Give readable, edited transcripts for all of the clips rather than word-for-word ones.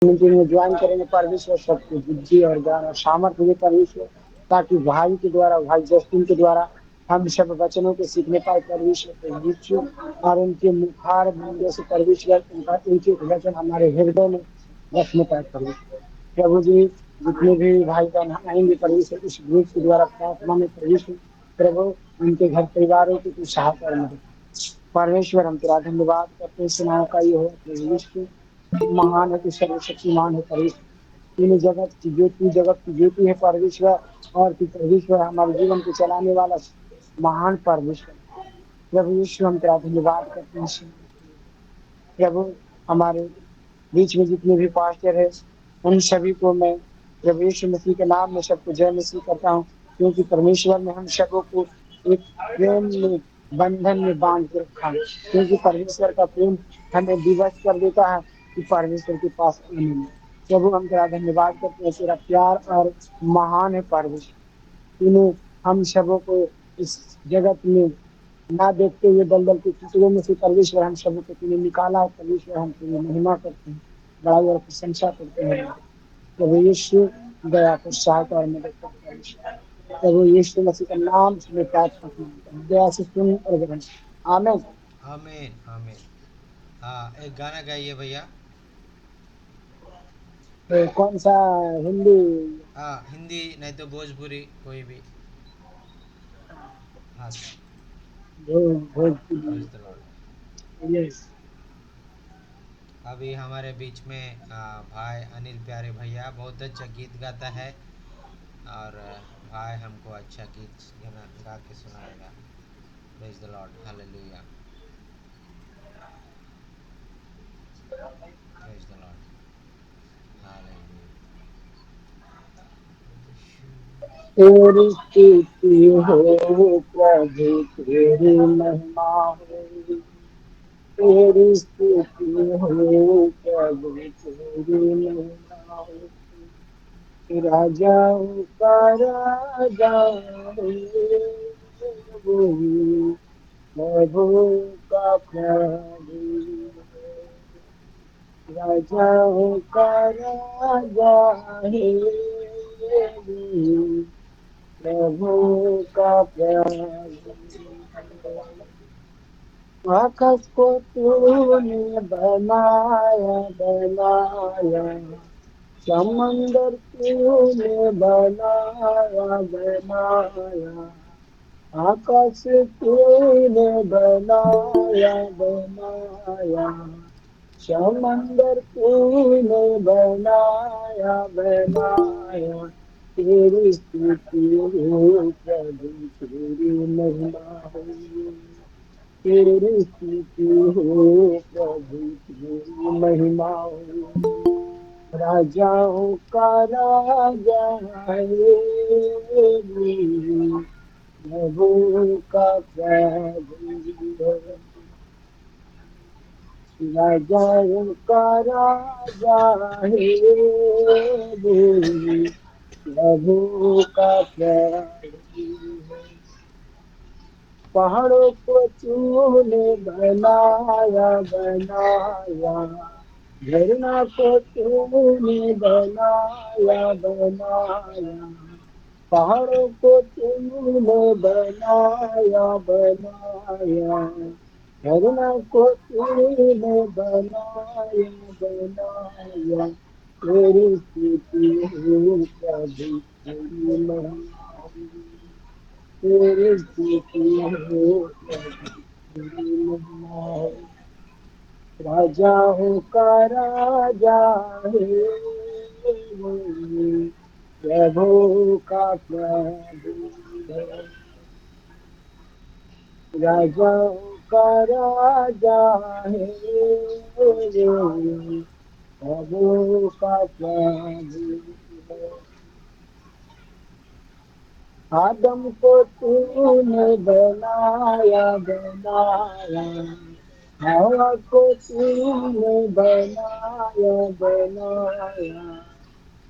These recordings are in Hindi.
मीटिंग में ज्वाइन करेंगे परमेश्वर सबको बुद्धि और ज्ञान और सामर्थ्य दे परमेश्वर, ताकि भाई के द्वारा, भाई जस्टिन के द्वारा हम सब वचनों को सीखने पाए परमेश्वर के नीचे, और उनके मुखार बिंदु से परमेश्वर उनका एक एक वचन हमारे हृदय में रखने पाए परमेश्वर। प्रभु जी, जितने भी भाई बहन आएंगे परमेश्वर इस ग्रुप के द्वारा प्रार्थना में परमेश्वर, प्रभु उनके घर परिवारों की कुछ सहायता और मदद। परमेश्वर हम तेरा धन्यवाद करते हैं, सेनाओं का ये हो परमेश्वर, महान है तू, सर्वशक्तिमान है परमेश्वर। तीन जगत की ज्योति, जगत की ज्योति है परमेश्वर, और तू परमेश्वर हमारे जीवन को चलाने वाला महान परमेश्वर। प्रभु यीशु हम तेरा धन्यवाद करते हैं प्रभु। हमारे बीच में जितने भी पास्टर है उन सभी को मैं प्रभु यीशु मसीह के नाम में सबको जय मसीह करता हूँ, क्योंकि परमेश्वर ने हम सबों को एक प्रेम में, बंधन में बांध के रखा है। क्योंकि परमेश्वर का प्रेम हमें विवश कर देता है कि परमेश्वर के पास आने में। प्रभु हम तेरा धन्यवाद करते हैं, तेरा प्यार और महान है परमेश्वर। तूने हम सबों को इस जगत में ना देखते हुए दलदल के टुकड़ों में से परमेश्वर हम सबों को तूने निकाला है परमेश्वर। हम तेरी महिमा करते हैं, बड़ाई और प्रशंसा करते हैं प्रभु यीशु। दया को सहायता और मदद करते हैं प्रभु यीशु मसीह का नाम में प्रार्थना करते हैं, दया से सुन और ग्रहण। आमीन। आमीन आमीन। हाँ, एक गाना गाइए भैया। तो कौन सा? हिंदी? हाँ, हिंदी नहीं तो भोजपुरी कोई भी। हाँ sir. Bhojpuri? Praise the Lord. Yes. अभी हमारे बीच में भाई अनिल प्यारे भैया बहुत अच्छा गीत गाता है, और भाई हमको अच्छा गीत गाना गा के सुनाएगा। Praise the Lord, hallelujah. Praise the Lord, hallelujah. तेरी स्तुति हो प्रभु, तेरी महिमा हो, तेरी स्तुति हो प्रभु, तेरी महिमा हो। राजाओं का राजा है वो, प्रभु का प्रभु है। राजाओं का राजा है वो, प्रभु का प्रभु है। आकाश को तूने बनाया बनाया, समंदर तूने बनाया बनाया, आकाश तूने बनाया बनाया, समंदर तूने बनाया बनाया। तेरी स्तुति हो प्रभु, तेरी महिमा हो, तेरी स्तुति हो प्रभु, तेरी महिमा हो। राजाओं का राजा है वो, प्रभु का प्रभु है। राजाओं का राजा है वो, प्रभु का प्रभु है। पहाड़ों को तूने बनाया बनाया, झरना को तूने बनाया बनाया, पहाड़ों को तूने बनाया बनाया, झरना को तूने बनाया बनाया। तेरी स्तुति हो प्रभु, तेरी महिमा हो, तेरी स्तुति हो प्रभु, तेरी महिमा हो। राजाओं का राजा है वो, प्रभु का प्रभु है। राजाओं का राजा है वो, प्रभु का प्रभु है। आदम को तूने बनाया बनाया, हवा को तूने बनाया बनाया,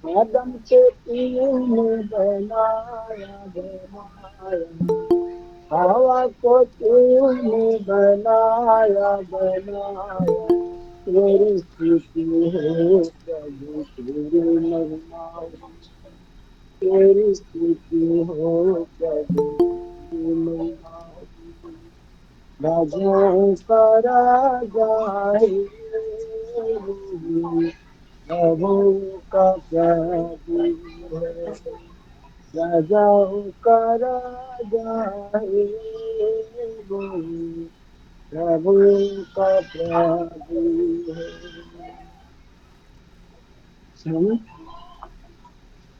आदम को तूने बनाया बनाया, हवा को तूने बनाया बनाया। तेरी स्तुति हो प्रभु, तेरी महिमा हो, तेरी स्तुति हो प्रभु, तेरी महिमा हो। राजाओं का राजा है, प्रभु का प्रभु है। राजाओं का राजा है वो, प्रभु का प्रभु है। सुन,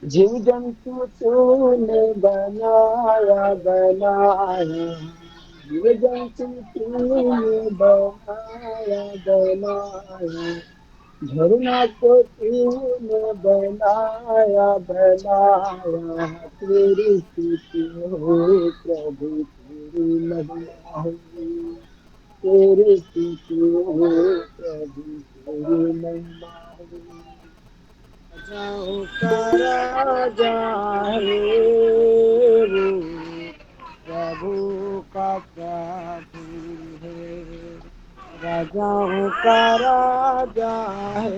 जीव जंतु तूने बनाया बनाया, जीव जंतु तूने बनाया बनाया, झरना को तूने बनाया बनाया। तेरी स्तुति हो प्रभु, तेरी महिमा हो, तेरी स्तुति हो प्रभु, तेरी महिमा हो। राजाओं का राजा है वो, प्रभु का प्रभु है। राजाओं का राजा है,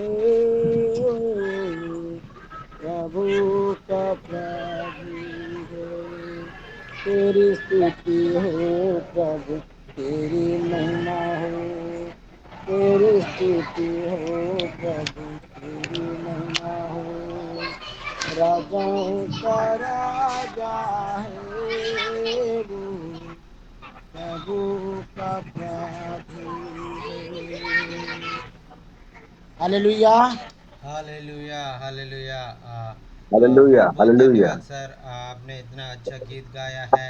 प्रभु का प्रभु है। तेरी स्तुति हो प्रभु, तेरी महिमा हो, तेरी स्तुति हो प्रभु, तेरी महिमा हो। राजाओं का राजा है वो, प्रभु का प्रभु है। हालेलुया। Hallelujah, hallelujah. हालेलुया, बहुत बहुत हालेलुया। धन्यवाद सर, आपने इतना अच्छा गीत गाया है।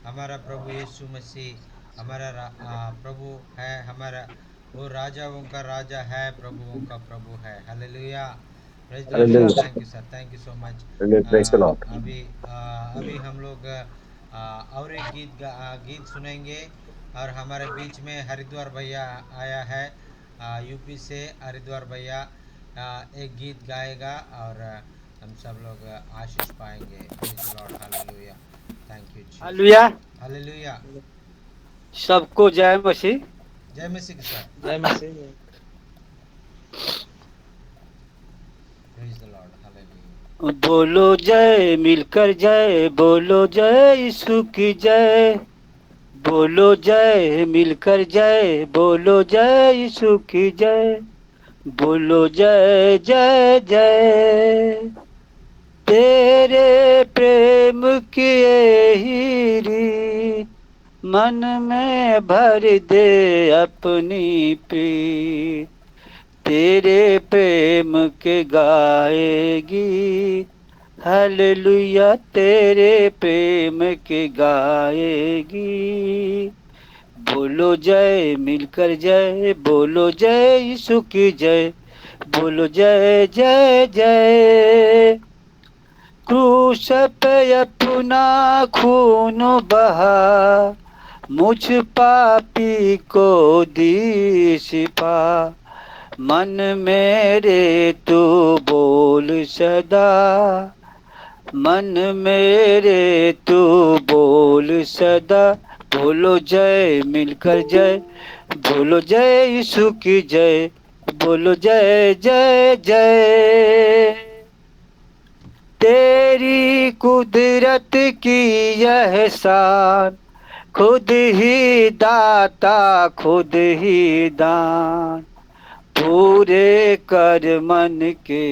हमारा प्रभु यीशु मसीह हमारा प्रभु है, हमारा वो राजाओं का राजा है, प्रभुओं का प्रभु है। Hallelujah, praise the Lord sir. Hallelujah. Thank you sir, thank you so much. Praise the Lord. अभी अभी हम लोग और एक गीत सुनेंगे। और हमारे बीच में हरिद्वार भैया आया है, यूपी से हरिद्वार भैया एक गीत गाएगा और हम सब लोग आशीष पाएंगे। Praise the Lord, hallelujah, thank you Jesus. Hallelujah. Hallelujah, सबको जय मसीह। जय मसीह सर। जय मसीह। Praise the Lord, hallelujah. बोलो जय, मिलकर जय, बोलो जय यीशु की जय। बोलो जय, मिलकर जय, बोलो जय यीशु की जय। बोलो जय जय जय। तेरे प्रेम की यही रीत मन में भर दे अपनी प्रीत। तेरे प्रेम के गाएगी, हालेलुया तेरे प्रेम के गाएगी। बोलो जय, मिलकर जय, बोलो जय यीशु की जय। बोलो जय जय जय। क्रूस पे अपना खून बहा, मुझ पापी को दी शिफा। मन मेरे तू बोल सदा, मन मेरे तू बोल सदा। बोलो जय, मिलकर जय, बोलो जय यीशु की जय। बोलो जय जय जय। तेरी कुदरत की यह शान, खुद ही दाता खुद ही दान। पूरे कर मन के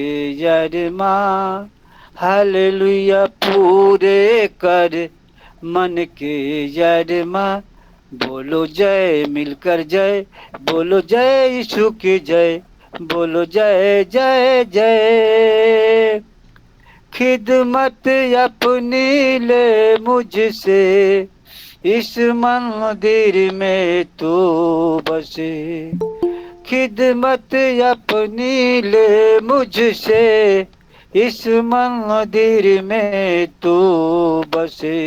अरमान, हालेलुया पूरे कर मन के अरमान। बोलो जय, मिलकर जय, बोलो जय यीशु की जय। बोलो जय जय जय। खिदमत अपनी ले मुझसे, इस मंदिर में तू बसे। खिदमत अपनी ले मुझसे, इस मंदिर में तू बसे।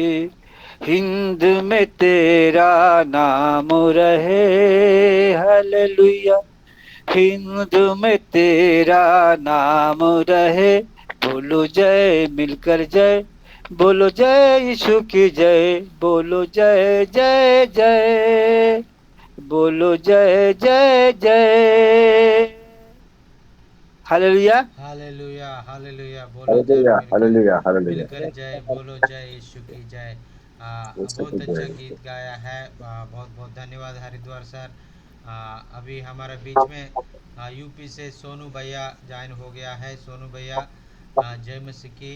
हिंद में तेरा नाम रहे, हालेलुया हिंद में तेरा नाम रहे। बोलो जय, मिलकर जय, बोलो जय यीशु की जय। बोलो जय जय जय। बोलो जय जय जय। हालेलुया। हालेलुया हालेलुया, बोलो जय Hallelujah. Hallelujah. Hallelujah. मिलकर जय बोलो, जय यीशु की जय। बहुत अच्छा गीत गाया है। बहुत बहुत धन्यवाद हरिद्वार सर। अभी हमारे बीच में यूपी से सोनू भैया ज्वाइन हो गया है। सोनू भैया जय मसीह की।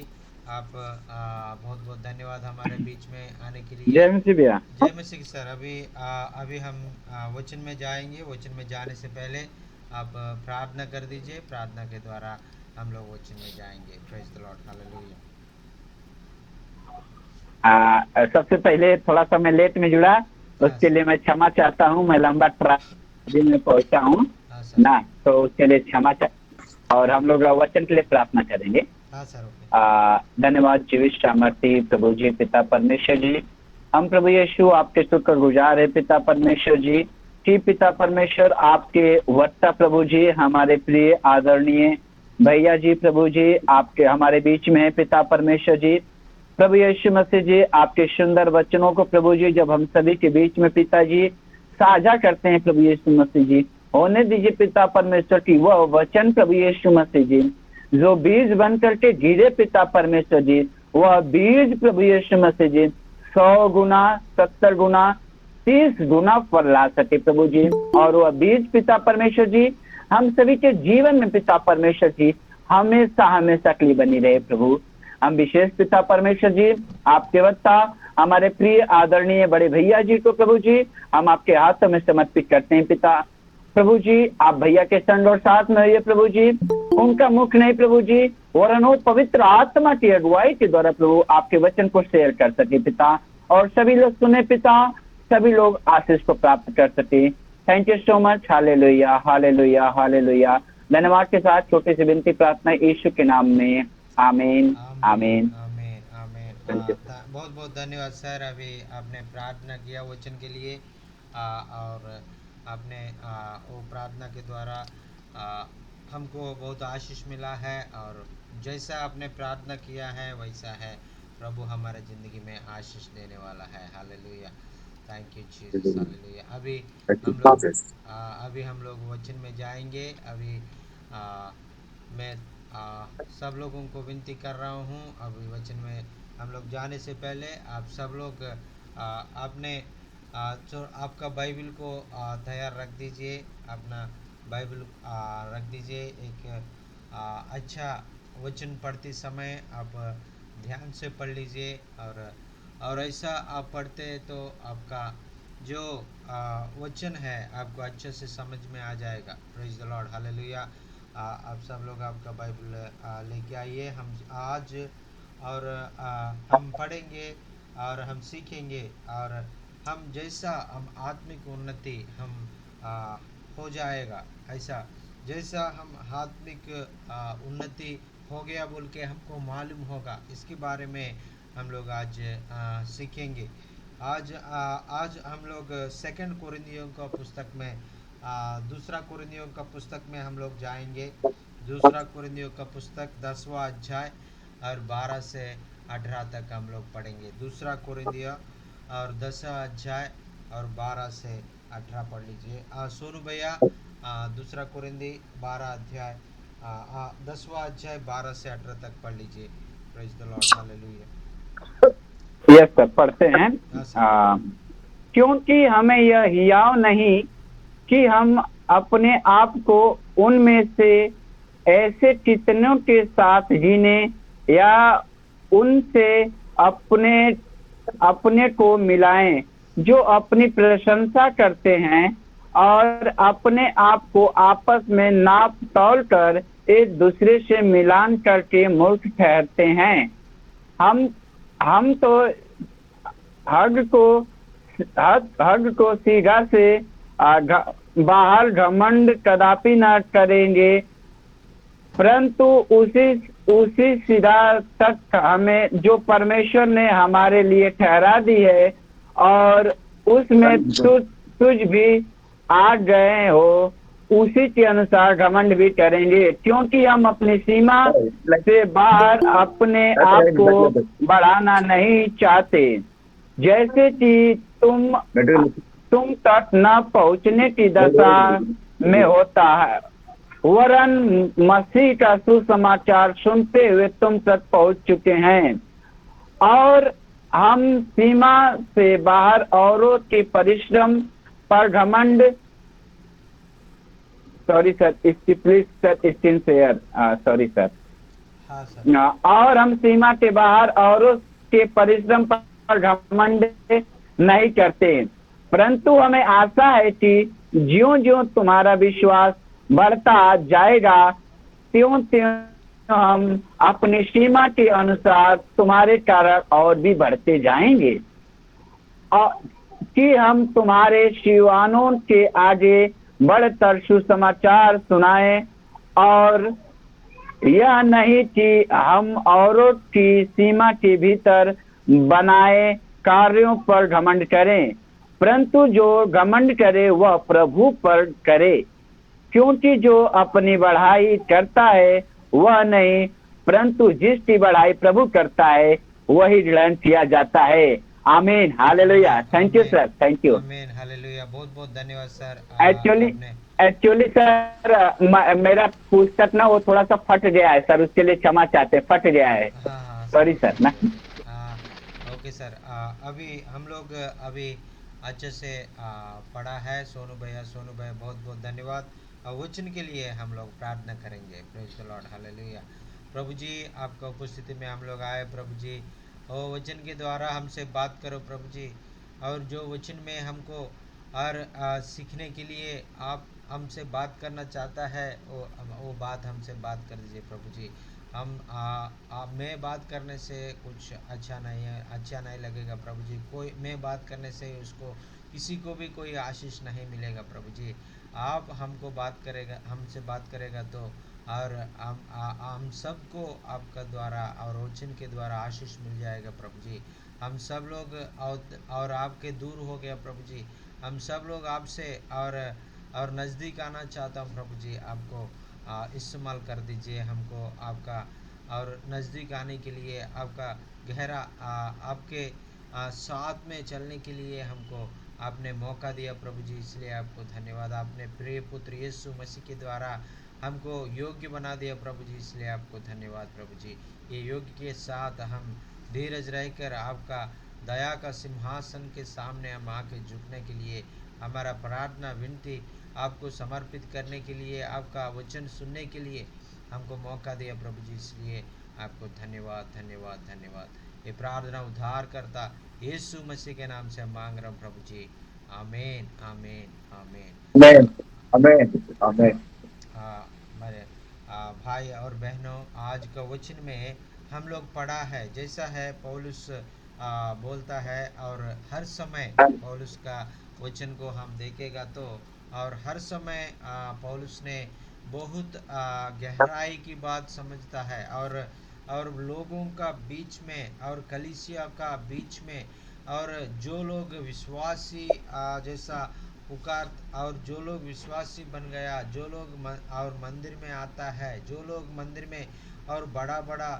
आप बहुत बहुत धन्यवाद हमारे बीच में आने के लिए। जय मसीह भैया। जय मसीह सर। अभी हम वचन में जाएंगे। वचन में जाने से पहले आप प्रार्थना कर दीजिए। प्रार्थना के द्वारा हम लोग वचन में जाएंगे। Praise the Lord, hallelujah. सबसे पहले थोड़ा सा मैं लेट में जुड़ा, हाँ उसके लिए सर। मैं क्षमा चाहता हूँ। मैं लंबा ट्रैवल में पहुंचा हूँ हाँ सर। ना, तो उसके लिए क्षमा चाह। और हम लोग वचन के लिए प्रार्थना करेंगे। हाँ सर, ओके। धन्यवाद जीवित सामर्थी प्रभु जी पिता परमेश्वर जी। हम प्रभु यीशु आपके शुक्रगुजार है पिता परमेश्वर जी कि पिता परमेश्वर आपके वक्ता प्रभु जी हमारे प्रिय आदरणीय भैया जी प्रभु जी आपके हमारे बीच में है पिता परमेश्वर जी। प्रभु यीशु मसीह जी आपके सुंदर वचनों को प्रभु जी जब हम सभी के बीच में पिताजी साझा करते हैं प्रभु यीशु मसीह जी, होने दीजिए पिता परमेश्वर की वह वचन प्रभु यीशु मसीह जी जो बीज बन करके गिरे पिता परमेश्वर जी, वह बीज प्रभु यीशु मसीह जी 100 गुना 70 गुना 30 गुना फल ला सके प्रभु जी। और वह बीज पिता परमेश्वर जी हम सभी के जीवन में पिता परमेश्वर जी हमेशा हमेशा के लिए बनी रहे प्रभु। हम विशेष पिता परमेश्वर जी आपके वक्ता हमारे प्रिय आदरणीय बड़े भैया जी को प्रभु जी हम आपके हाथों में समर्पित करते हैं पिता प्रभु जी। आप भैया के संग और साथ में रहिए प्रभु जी। उनका मुख नहीं प्रभु जी, वरन वो पवित्र आत्मा की अगुवाई के द्वारा प्रभु आपके वचन को शेयर कर सके पिता, और सभी लोग सुने पिता, सभी लोग आशीष को प्राप्त कर सके। Thank you so much. Hallelujah hallelujah hallelujah. धन्यवाद के साथ छोटी सी विनती प्रार्थना यीशु के नाम में, आमीन आमीन। आमीन आमीन। बहुत बहुत धन्यवाद सर। अभी आपने प्रार्थना किया वचन के लिए। और आपने वो प्रार्थना के द्वारा हमको बहुत आशीष मिला है। और जैसा आपने प्रार्थना किया है वैसा है। प्रभु हमारे ज़िंदगी में आशीष देने वाला है। Hallelujah, thank you Jesus, hallelujah. Thank you, Jesus. अभी हम लोग वचन में जाएंगे। अभी मैं सब लोगों को विनती कर रहा हूँ। अभी वचन में हम लोग जाने से पहले आप सब लोग आपने जो आपका बाइबल को तैयार रख दीजिए। अपना बाइबल रख दीजिए। एक अच्छा वचन पढ़ते समय आप ध्यान से पढ़ लीजिए। और ऐसा आप पढ़ते हैं तो आपका जो वचन है आपको अच्छे से समझ में आ जाएगा। Praise the Lord, hallelujah. आप सब लोग आपका बाइबल लेके आइए। हम आज और हम पढ़ेंगे और हम सीखेंगे। और हम जैसा हम आत्मिक उन्नति हम हो जाएगा, ऐसा जैसा हम आत्मिक उन्नति हो गया बोल के हमको मालूम होगा, इसके बारे में हम लोग आज सीखेंगे। आज हम लोग सेकंड कोरिन्थियों का पुस्तक में दूसरा कोरिन्थियों का पुस्तक में हम लोग जाएंगे। दूसरा कोरिन्थियों का पुस्तक 10वां अध्याय और 12 से 18 तक हम लोग पढ़ेंगे। दूसरा कोरिन्थियों और 10वां अध्याय और 12 से 18 पढ़ लीजिए। सोनू भैया दूसरा कोरिन्थी 12 अध्याय 10वां अध्याय 12 से 18 तक पढ़ लीजिए। Praise the Lord, hallelujah. Yes sir, पढ़ते हैं। क्योंकि हमें यह हियाव नहीं कि हम अपने आप को उनमें से ऐसे कितनों के साथ जीने या उनसे अपने अपने को मिलाएं जो अपनी प्रशंसा करते हैं और अपने आप को आपस में नाप तौल कर एक दूसरे से मिलान करके मूर्ख ठहरते हैं। हम तो हग को सीधा से बाहर घमंड कदापि न करेंगे, परंतु उसी सीधा तक हमें जो परमेश्वर ने हमारे लिए ठहरा दी है और उसमें तुझ भी आ गए हो, उसी के अनुसार घमंड भी करेंगे। क्योंकि हम अपनी सीमा से बाहर अपने आप को बढ़ाना नहीं चाहते, जैसे कि तुम तुम तक न पहुंचने की दशा में होता है, वरन मसीह का सुसमाचार सुनते हुए तुम तक पहुंच चुके हैं। और हम सीमा से बाहर औरों के परिश्रम पर घमंड, सॉरी सर, इसकी please sir screen share, sorry sir. हाँ सर। और हम सीमा के बाहर औरों के परिश्रम पर घमंड नहीं करते, परंतु हमें आशा है कि ज्यों ज्यों तुम्हारा विश्वास बढ़ता जाएगा, त्यों त्यों हम अपनी सीमा के अनुसार तुम्हारे कारण और भी बढ़ते जाएंगे, और कि हम तुम्हारे शिवानों के आगे बढ़कर सुसमाचार सुनाएं, और यह नहीं कि हम औरों की सीमा के भीतर बनाए कार्यों पर घमंड करें, परंतु जो घमंड करे वह प्रभु पर करे, क्योंकि जो अपनी बढ़ाई करता है वह नहीं, परंतु जिसकी बढ़ाई प्रभु करता है वही ग्रहण किया जाता है। आमीन, hallelujah. Thank you sir, thank you. आमीन, हालेलुया। बहुत बहुत धन्यवाद सर। एक्चुअली सर मेरा पुस्तक ना वो थोड़ा सा फट गया है सर, उसके लिए क्षमा चाहते हैं, फट गया है, हाँ सॉरी सर ना। Okay sir. अभी हम लोग अभी अच्छे से पढ़ा है। सोनू भैया बहुत बहुत धन्यवाद। वचन के लिए हम लोग प्रार्थना करेंगे। Praise the Lord, hallelujah. प्रभु जी, आपका उपस्थिति में हम लोग आए प्रभु जी, और वचन के द्वारा हमसे बात करो प्रभु जी, और जो वचन में हमको और सीखने के लिए आप हमसे बात करना चाहता है वो बात हमसे बात कर दीजिए प्रभु जी। हम मैं बात करने से कुछ अच्छा नहीं लगेगा प्रभु जी। कोई मैं बात करने से उसको किसी को भी कोई आशीष नहीं मिलेगा प्रभु जी। आप हमको बात करेगा, हमसे बात करेगा तो और हम सबको आपका द्वारा और वचन के द्वारा आशीष मिल जाएगा प्रभु जी। हम सब लोग और आपके दूर हो गया प्रभु जी। हम सब लोग आपसे और नज़दीक आना चाहता हूँ प्रभु जी। आपको इस्तेमाल कर दीजिए हमको आपका, और नज़दीक आने के लिए आपका गहरा आपके साथ में चलने के लिए हमको आपने मौका दिया प्रभु जी, इसलिए आपको धन्यवाद। आपने प्रिय पुत्र यीशु मसीह के द्वारा हमको योग्य बना दिया प्रभु जी, इसलिए आपको धन्यवाद प्रभु जी। ये योग्य के साथ हम धीरज रहकर आपका दया का सिंहासन के सामने हम आके झुकने के लिए, हमारा प्रार्थना विनती आपको समर्पित करने के लिए, आपका वचन सुनने के लिए हमको मौका दिया प्रभु जी, इसलिए आपको धन्यवाद धन्यवाद धन्यवाद। ये प्रार्थना उद्धार करता यीशु मसीह के नाम से हम मांग रहे हैं प्रभु जी। आमीन आमीन आमीन। आमेन, आमेन, आमेन। मेरे भाई और बहनों, आज का वचन में हम लोग पढ़ा है जैसा है पौलुस बोलता है, और हर समय पौलुस का वचन को हम देखेगा तो, और हर समय पौलुस ने बहुत गहराई की बात समझता है, और लोगों का बीच में और कलीसिया का बीच में, और जो लोग विश्वासी जैसा पुकार, और जो लोग विश्वासी बन गया, जो लोग और मंदिर में आता है, जो लोग मंदिर में और बड़ा बड़ा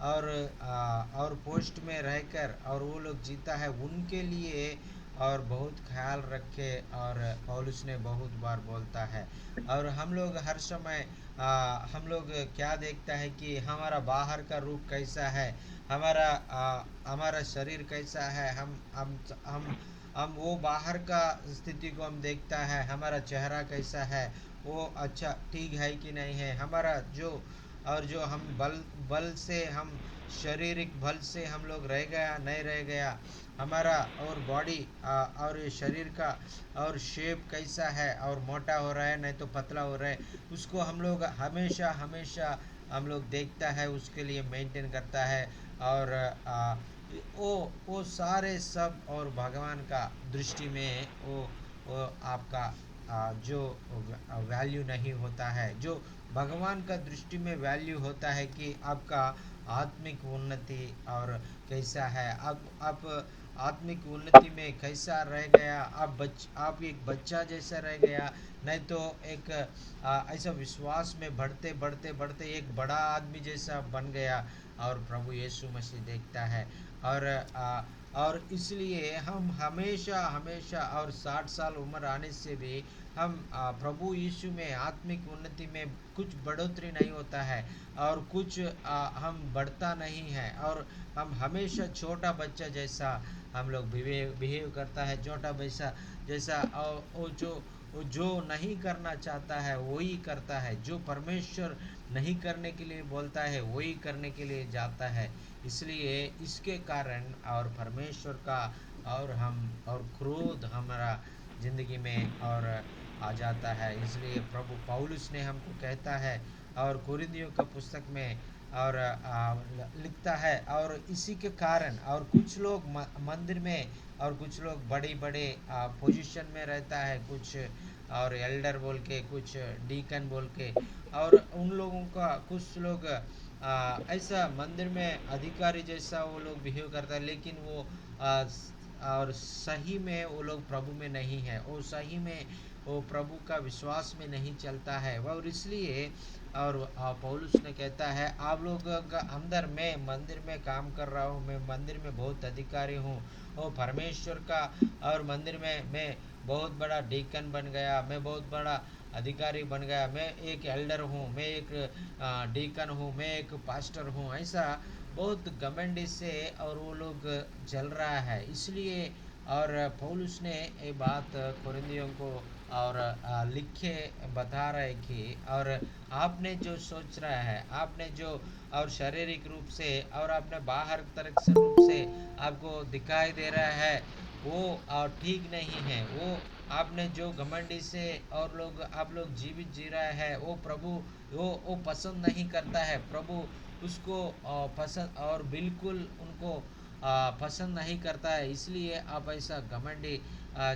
और पोस्ट में रहकर और वो लोग जीता है, उनके लिए और बहुत ख्याल रखे। और पौलुस ने बहुत बार बोलता है, और हम लोग हर समय हम लोग क्या देखता है कि हमारा बाहर का रूप कैसा है, हमारा शरीर कैसा है, हम वो बाहर का स्थिति को हम देखता है, हमारा चेहरा कैसा है, वो अच्छा ठीक है कि नहीं है, हमारा जो हम बल से, हम शारीरिक बल से हम लोग रह गया नहीं रह गया, हमारा और बॉडी और ये शरीर का और शेप कैसा है, और मोटा हो रहा है नहीं तो पतला हो रहा है, उसको हम लोग हमेशा हमेशा हम लोग देखता है, उसके लिए मेंटेन करता है। और वो सारे सब और भगवान का दृष्टि में वो आपका जो वैल्यू नहीं होता है। जो भगवान का दृष्टि में वैल्यू होता है कि आपका आत्मिक उन्नति और कैसा है, आप आत्मिक उन्नति में कैसा रह गया, आप एक बच्चा जैसा रह गया, नहीं तो एक ऐसा विश्वास में बढ़ते बढ़ते बढ़ते एक बड़ा आदमी जैसा बन गया। और प्रभु यीशु मसीह देखता है, और और इसलिए हम हमेशा हमेशा और 60 साल उम्र आने से भी हम प्रभु यीशु में आत्मिक उन्नति में कुछ बढ़ोतरी नहीं होता है और कुछ हम बढ़ता नहीं है और हम हमेशा छोटा बच्चा जैसा हम लोग बिहेव करता है, छोटा बच्चा जैसा। वो जो नहीं करना चाहता है वही करता है, जो परमेश्वर नहीं करने के लिए बोलता है वही करने के लिए जाता है। इसलिए इसके कारण और परमेश्वर का और क्रोध हमारा ज़िंदगी में और आ जाता है। इसलिए प्रभु पौलुस ने हमको कहता है और कुरिन्थियों का पुस्तक में और लिखता है। और इसी के कारण और कुछ लोग मंदिर में और कुछ लोग बड़े बड़े पोजीशन में रहता है, कुछ और एल्डर बोल के, कुछ डीकन बोल के, और उन लोगों का कुछ लोग ऐसा मंदिर में अधिकारी जैसा वो लोग बिहेव करता है, लेकिन वो और सही में वो लोग प्रभु में नहीं है, वो सही में वो प्रभु का विश्वास में नहीं चलता है। और इसलिए और पौलुस ने कहता है आप लोग का अंदर मैं मंदिर में काम कर रहा हूँ, मैं मंदिर में बहुत अधिकारी हूँ, वो परमेश्वर का और मंदिर में मैं बहुत बड़ा डीकन बन गया, मैं बहुत बड़ा अधिकारी बन गया, मैं एक एल्डर हूँ, मैं एक डीकन हूँ, मैं एक पास्टर हूँ, ऐसा बहुत घमंडी से और वो लोग चल रहा है। इसलिए और पौलुस ने ये बात कुरिन्थियों को और लिखे बता रहे कि और आपने जो सोच रहा है, आपने जो और शारीरिक रूप से और आपने बाहर तरफ से रूप से आपको दिखाई दे रहा है वो ठीक नहीं है। वो आपने जो घमंडी से और लोग आप लोग जीवित जी रहा है वो प्रभु वो पसंद नहीं करता है। प्रभु उसको पसंद और बिल्कुल उनको पसंद नहीं करता है। इसलिए आप ऐसा घमंडी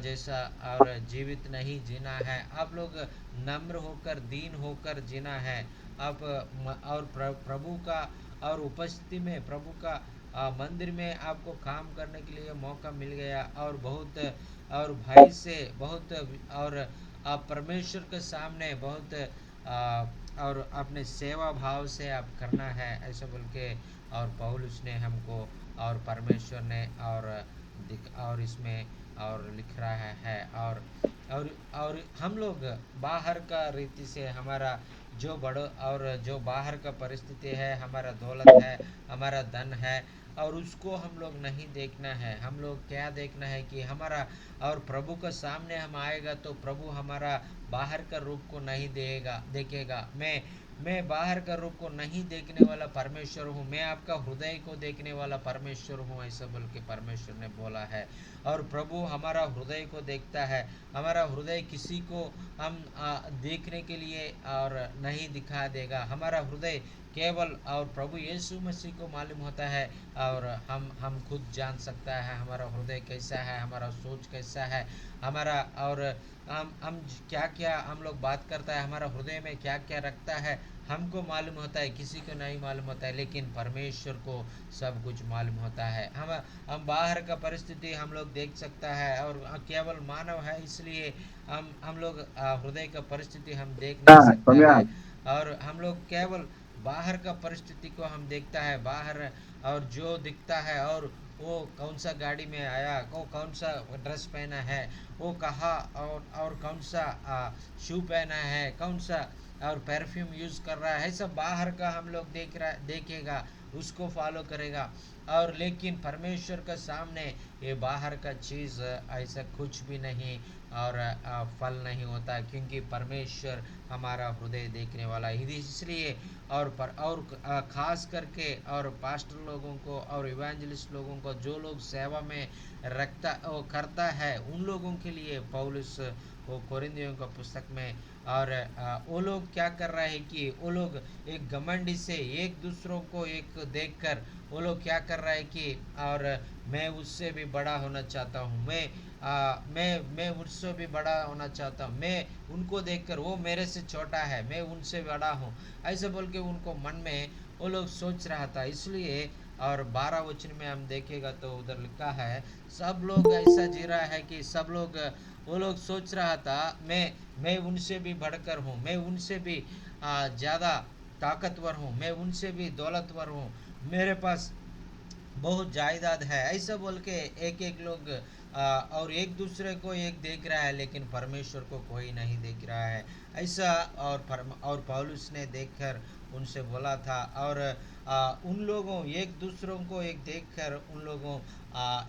जैसा और जीवित नहीं जीना है, आप लोग नम्र होकर दीन होकर जीना है। आप और प्रभु का और उपस्थिति में प्रभु का मंदिर में आपको काम करने के लिए मौका मिल गया और बहुत और भाई से बहुत और आप परमेश्वर के सामने बहुत और अपने सेवा भाव से आप करना है, ऐसा बोल के और पौलुस ने हमको और परमेश्वर ने और इसमें और लिख रहा है। और हम लोग बाहर का रीति से हमारा जो बड़ो और जो बाहर का परिस्थिति है, हमारा दौलत है, हमारा धन है, और उसको हम लोग नहीं देखना है। हम लोग क्या देखना है कि हमारा और प्रभु के सामने हम आएगा तो प्रभु हमारा बाहर का रूप को नहीं देखेगा। मैं बाहर का रूप को नहीं देखने वाला परमेश्वर हूँ, मैं आपका हृदय को देखने वाला परमेश्वर हूँ, ऐसा बोल के परमेश्वर ने बोला है। और प्रभु हमारा हृदय को देखता है। हमारा हृदय किसी को हम देखने के लिए और नहीं दिखा देगा। हमारा हृदय केवल और प्रभु यीशु मसीह को मालूम होता है और हम खुद जान सकता है हमारा हृदय कैसा है, हमारा सोच कैसा है, हमारा और हम क्या क्या हम लोग बात करता है, हमारा हृदय में क्या क्या रखता है, हमको मालूम होता है, किसी को नहीं मालूम होता है, लेकिन परमेश्वर को सब कुछ मालूम होता है। हम बाहर का परिस्थिति हम लोग देख सकता है और केवल मानव है, इसलिए हम लोग हृदय का परिस्थिति हम देख नहीं सकता है। और हम लोग केवल बाहर का परिस्थिति को हम देखता है, बाहर और जो दिखता है और वो कौन सा गाड़ी में आया, वो कौन सा ड्रेस पहना है, वो कहाँ और कौन सा शू पहना है, कौन सा और परफ्यूम यूज़ कर रहा है, सब बाहर का हम लोग देखेगा, उसको फॉलो करेगा। और लेकिन परमेश्वर के सामने ये बाहर का चीज़ ऐसा कुछ भी नहीं और फल नहीं होता, क्योंकि परमेश्वर हमारा हृदय देखने वाला है। इसलिए और ख़ास करके और पास्टर लोगों को और इवेंजलिस्ट लोगों को, जो लोग सेवा में करता है, उन लोगों के लिए पौलुस वो कोरिन्थियों का पुस्तक में और वो लोग क्या कर रहे हैं कि वो लोग एक घमंडी से एक दूसरों को एक देखकर वो लोग क्या कर रहे हैं कि और मैं उससे भी बड़ा होना चाहता हूँ, मैं उससे भी बड़ा होना चाहता हूँ, मैं उनको देखकर वो मेरे से छोटा है, मैं उनसे बड़ा हूँ, ऐसे बोल के उनको मन में वो लोग सोच रहा था। इसलिए और 12 वचन में हम देखेगा तो उधर लिखा है सब लोग ऐसा जी रहा है कि सब लोग वो लोग सोच रहा था मैं उनसे भी बढ़कर हूँ, मैं उनसे भी ज़्यादा ताकतवर हूँ, मैं उनसे भी दौलतवर हूँ, मेरे पास बहुत जायदाद है, ऐसा बोल के एक एक लोग और एक दूसरे को एक देख रहा है, लेकिन परमेश्वर को कोई नहीं देख रहा है ऐसा। और पौलुस ने देखकर उनसे बोला था, और उन लोगों एक दूसरों को एक देखकर उन लोगों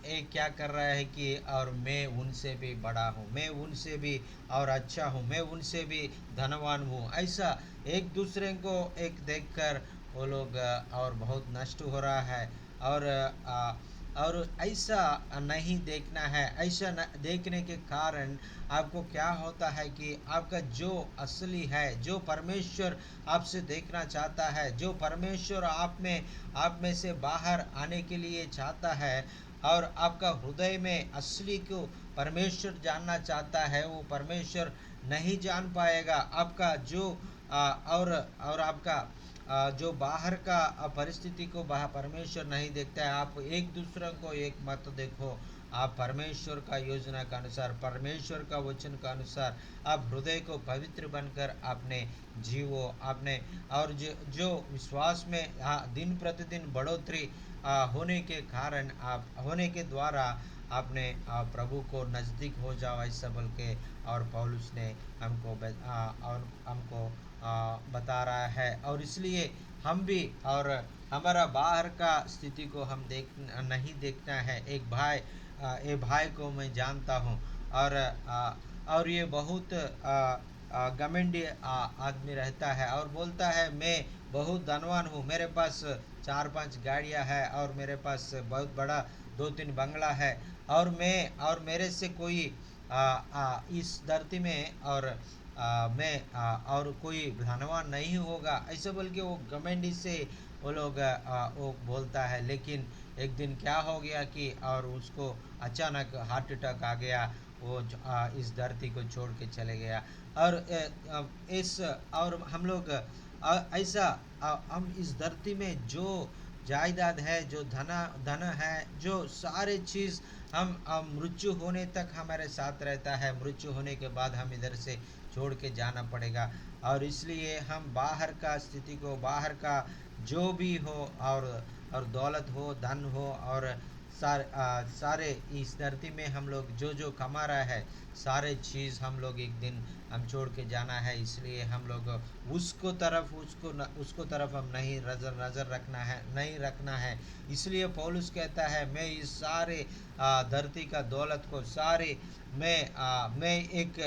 एक क्या कर रहा है कि और मैं उनसे भी बड़ा हूँ, मैं उनसे भी और अच्छा हूँ, मैं उनसे भी धनवान हूँ, ऐसा एक दूसरे को एक देखकर वो लोग और बहुत नष्ट हो रहा है। और और ऐसा नहीं देखना है। ऐसा देखने के कारण आपको क्या होता है कि आपका जो असली है, जो परमेश्वर आपसे देखना चाहता है, जो परमेश्वर आप में से बाहर आने के लिए चाहता है, और आपका हृदय में असली को परमेश्वर जानना चाहता है, वो परमेश्वर नहीं जान पाएगा। आपका जो और आपका जो बाहर का परिस्थिति को बाहर परमेश्वर नहीं देखता है। आप एक दूसरे को एक मत देखो, आप परमेश्वर का योजना के अनुसार, परमेश्वर का वचन के अनुसार आप हृदय को पवित्र बनकर आपने जीवो आपने। और जो विश्वास में दिन प्रतिदिन बढ़ोतरी होने के कारण, आप होने के द्वारा आपने प्रभु को नज़दीक हो जाओ, ऐसा बोल के और पौलुस ने और हमको बता रहा है। और इसलिए हम भी और हमारा बाहर का स्थिति को हम नहीं देखना है। एक भाई ये भाई को मैं जानता हूँ, और ये बहुत घमंडी आदमी रहता है और बोलता है मैं बहुत धनवान हूँ, मेरे पास 4-5 गाड़ियाँ हैं और मेरे पास बहुत बड़ा 2-3 बंगला है, और मेरे से कोई इस धरती में और और कोई धनवान नहीं होगा, ऐसे बोल के वो घमंडी से वो लोग वो बोलता है। लेकिन एक दिन क्या हो गया कि और उसको अचानक हार्ट अटैक आ गया, वो इस धरती को छोड़ के चले गया। और इस और हम लोग ऐसा हम इस धरती में जो जायदाद है, जो धन है, जो सारे चीज़ हम मृत्यु होने तक हमारे साथ रहता है, मृत्यु होने के बाद हम इधर से छोड़ के जाना पड़ेगा। और इसलिए हम बाहर का स्थिति को, बाहर का जो भी हो, और दौलत हो, धन हो, और सारे इस धरती में हम लोग जो जो कमा रहा है, सारे चीज़ हम लोग एक दिन हम छोड़ के जाना है। इसलिए हम लोग उसको तरफ हम नहीं नज़र रखना है। इसलिए पौलुस कहता है मैं इस सारे धरती का दौलत को सारे मैं एक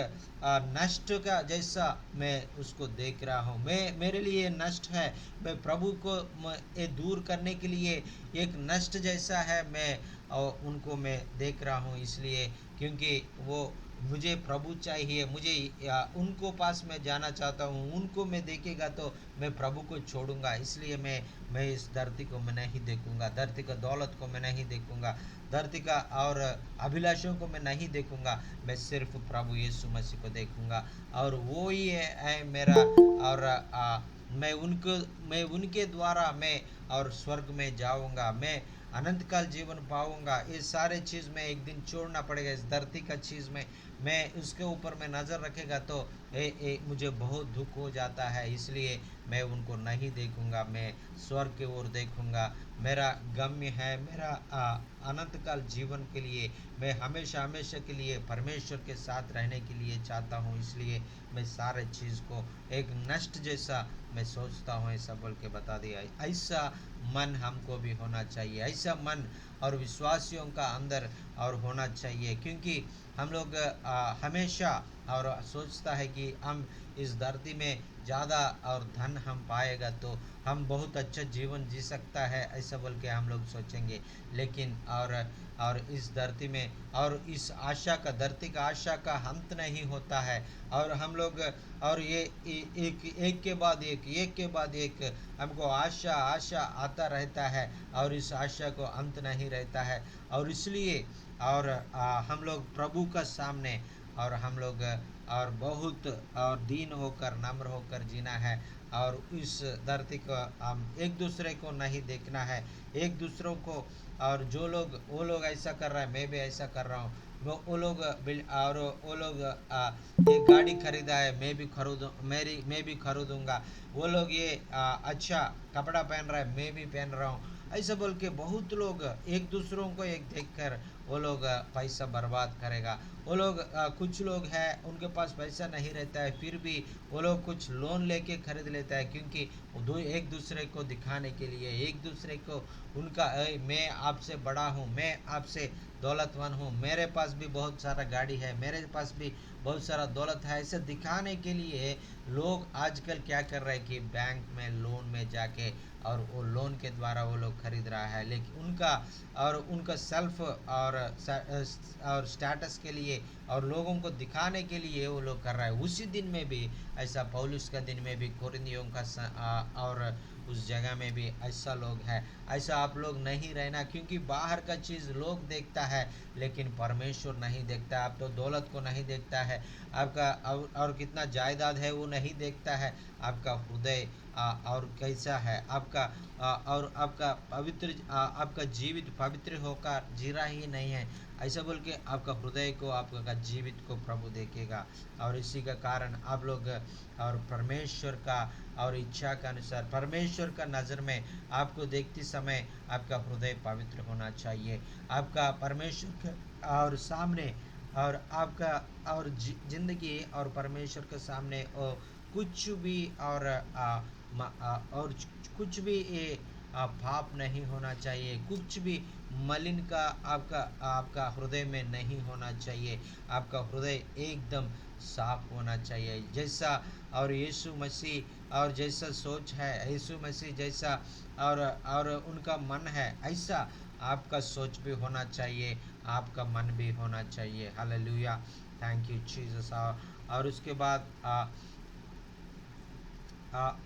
नष्ट का जैसा मैं उसको देख रहा हूँ। मेरे लिए नष्ट है, मैं प्रभु को ये दूर करने के लिए एक नष्ट जैसा है, मैं उनको मैं देख रहा हूँ। इसलिए क्योंकि वो मुझे प्रभु चाहिए, मुझे उनको पास मैं जाना चाहता हूँ, उनको मैं देखेगा तो मैं प्रभु को छोड़ूंगा। इसलिए मैं इस धरती को मैं नहीं देखूंगा, धरती का दौलत को मैं नहीं देखूंगा, धरती का और अभिलाषों को मैं नहीं देखूंगा, मैं सिर्फ प्रभु यीशु मसीह को देखूंगा। और वो ही है मेरा। और मैं उनके द्वारा मैं और स्वर्ग में जाऊंगा, मैं अनंत काल जीवन पाऊंगा। ये सारे चीज़ में एक दिन छोड़ना पड़ेगा, इस धरती का चीज़ में मैं उसके ऊपर मैं नज़र रखेगा तो मुझे बहुत दुख हो जाता है। इसलिए मैं उनको नहीं देखूंगा, मैं स्वर्ग की ओर देखूंगा। मेरा गम्य है, मेरा अनंत काल जीवन के लिए, मैं हमेशा हमेशा के लिए परमेश्वर के साथ रहने के लिए चाहता हूँ। इसलिए मैं सारे चीज़ को एक नष्ट जैसा मैं सोचता हूँ, ऐसा बोल के बता दिया। ऐसा मन हमको भी होना चाहिए, ऐसा मन और विश्वासियों का अंदर और होना चाहिए। क्योंकि हम लोग हमेशा और सोचता है कि हम इस धरती में ज़्यादा और धन हम पाएगा तो हम बहुत अच्छा जीवन जी सकता है, ऐसा बोल के हम लोग सोचेंगे। लेकिन और इस धरती में और इस आशा का, धरती का आशा का अंत नहीं होता है। और हम लोग और ये एक के बाद एक हमको आशा आशा आता रहता है, और इस आशा को अंत नहीं रहता है। और इसलिए और हम लोग प्रभु का सामने और हम लोग और बहुत और दीन होकर नम्र होकर जीना है और इस धरती को हम एक दूसरे को नहीं देखना है, एक दूसरों को। और जो लोग वो लोग ऐसा कर रहा है मैं भी ऐसा कर रहा हूँ, वो लोग और वो लोग एक गाड़ी खरीदा है मैं भी खरीदूंगा, वो लोग ये अच्छा कपड़ा पहन रहा है मैं भी पहन रहा हूँ, ऐसा बोल के बहुत लोग एक दूसरों को एक देखकर वो लोग पैसा बर्बाद करेगा। वो लोग कुछ लोग हैं उनके पास पैसा नहीं रहता है फिर भी वो लोग कुछ लोन लेके खरीद लेता है, क्योंकि वो दो एक दूसरे को दिखाने के लिए, एक दूसरे को उनका मैं आपसे बड़ा हूँ, मैं आपसे दौलतवान हूँ, मेरे पास भी बहुत सारा गाड़ी है, मेरे पास भी बहुत सारा दौलत है, ऐसे दिखाने के लिए लोग आजकल क्या कर रहे हैं कि बैंक में लोन में जाके और वो लोन के द्वारा वो लोग खरीद रहा है, लेकिन उनका सेल्फ और स्टेटस के लिए और लोगों को दिखाने के लिए वो लोग कर रहा है। उसी दिन में भी ऐसा पौलुस का दिन में भी कोरिन्थियों का और उस जगह में भी ऐसा लोग है। ऐसा आप लोग नहीं रहना, क्योंकि बाहर का चीज़ लोग देखता है लेकिन परमेश्वर नहीं देखता। आप तो दौलत को नहीं देखता है, आपका और कितना जायदाद है वो नहीं देखता है, आपका हृदय और कैसा है आपका और आपका पवित्र आपका जीवित पवित्र होकर जी रहा ही नहीं है, ऐसा बोल के आपका हृदय को आपका जीवित को प्रभु देखेगा। और इसी का कारण आप लोग और परमेश्वर का और इच्छा के अनुसार परमेश्वर का नज़र में आपको देखते समय आपका हृदय पवित्र होना चाहिए, आपका परमेश्वर के और सामने और आपका और जिंदगी और परमेश्वर के सामने कुछ भी और कुछ भी ये पाप नहीं होना चाहिए, कुछ भी मलिन का आपका आपका हृदय में नहीं होना चाहिए, आपका हृदय एकदम साफ होना चाहिए। जैसा और यीशु मसीह और जैसा सोच है यीशु मसीह जैसा और उनका मन है ऐसा आपका सोच भी होना चाहिए, आपका मन भी होना चाहिए। Hallelujah, thank you Jesus. और उसके बाद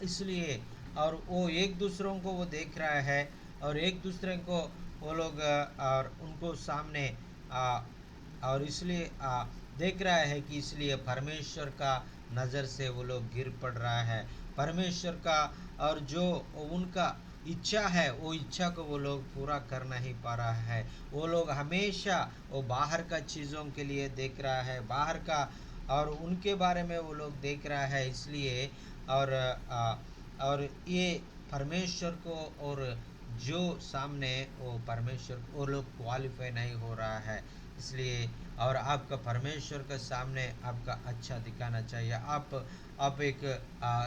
इसलिए और वो एक दूसरों को वो देख रहा है और एक दूसरे को वो लोग और उनको सामने और इसलिए देख रहा है कि इसलिए परमेश्वर का नज़र से वो लोग गिर पड़ रहा है, परमेश्वर का और जो उनका इच्छा है वो इच्छा को वो लोग पूरा कर नहीं पा रहा है। वो लोग हमेशा वो बाहर का चीज़ों के लिए देख रहा है, बाहर का और उनके बारे में वो लोग देख रहा है, इसलिए और ये परमेश्वर को और जो सामने वो परमेश्वर वो लोग क्वालिफाई नहीं हो रहा है, इसलिए और आपका परमेश्वर के सामने आपका अच्छा दिखाना चाहिए। आप एक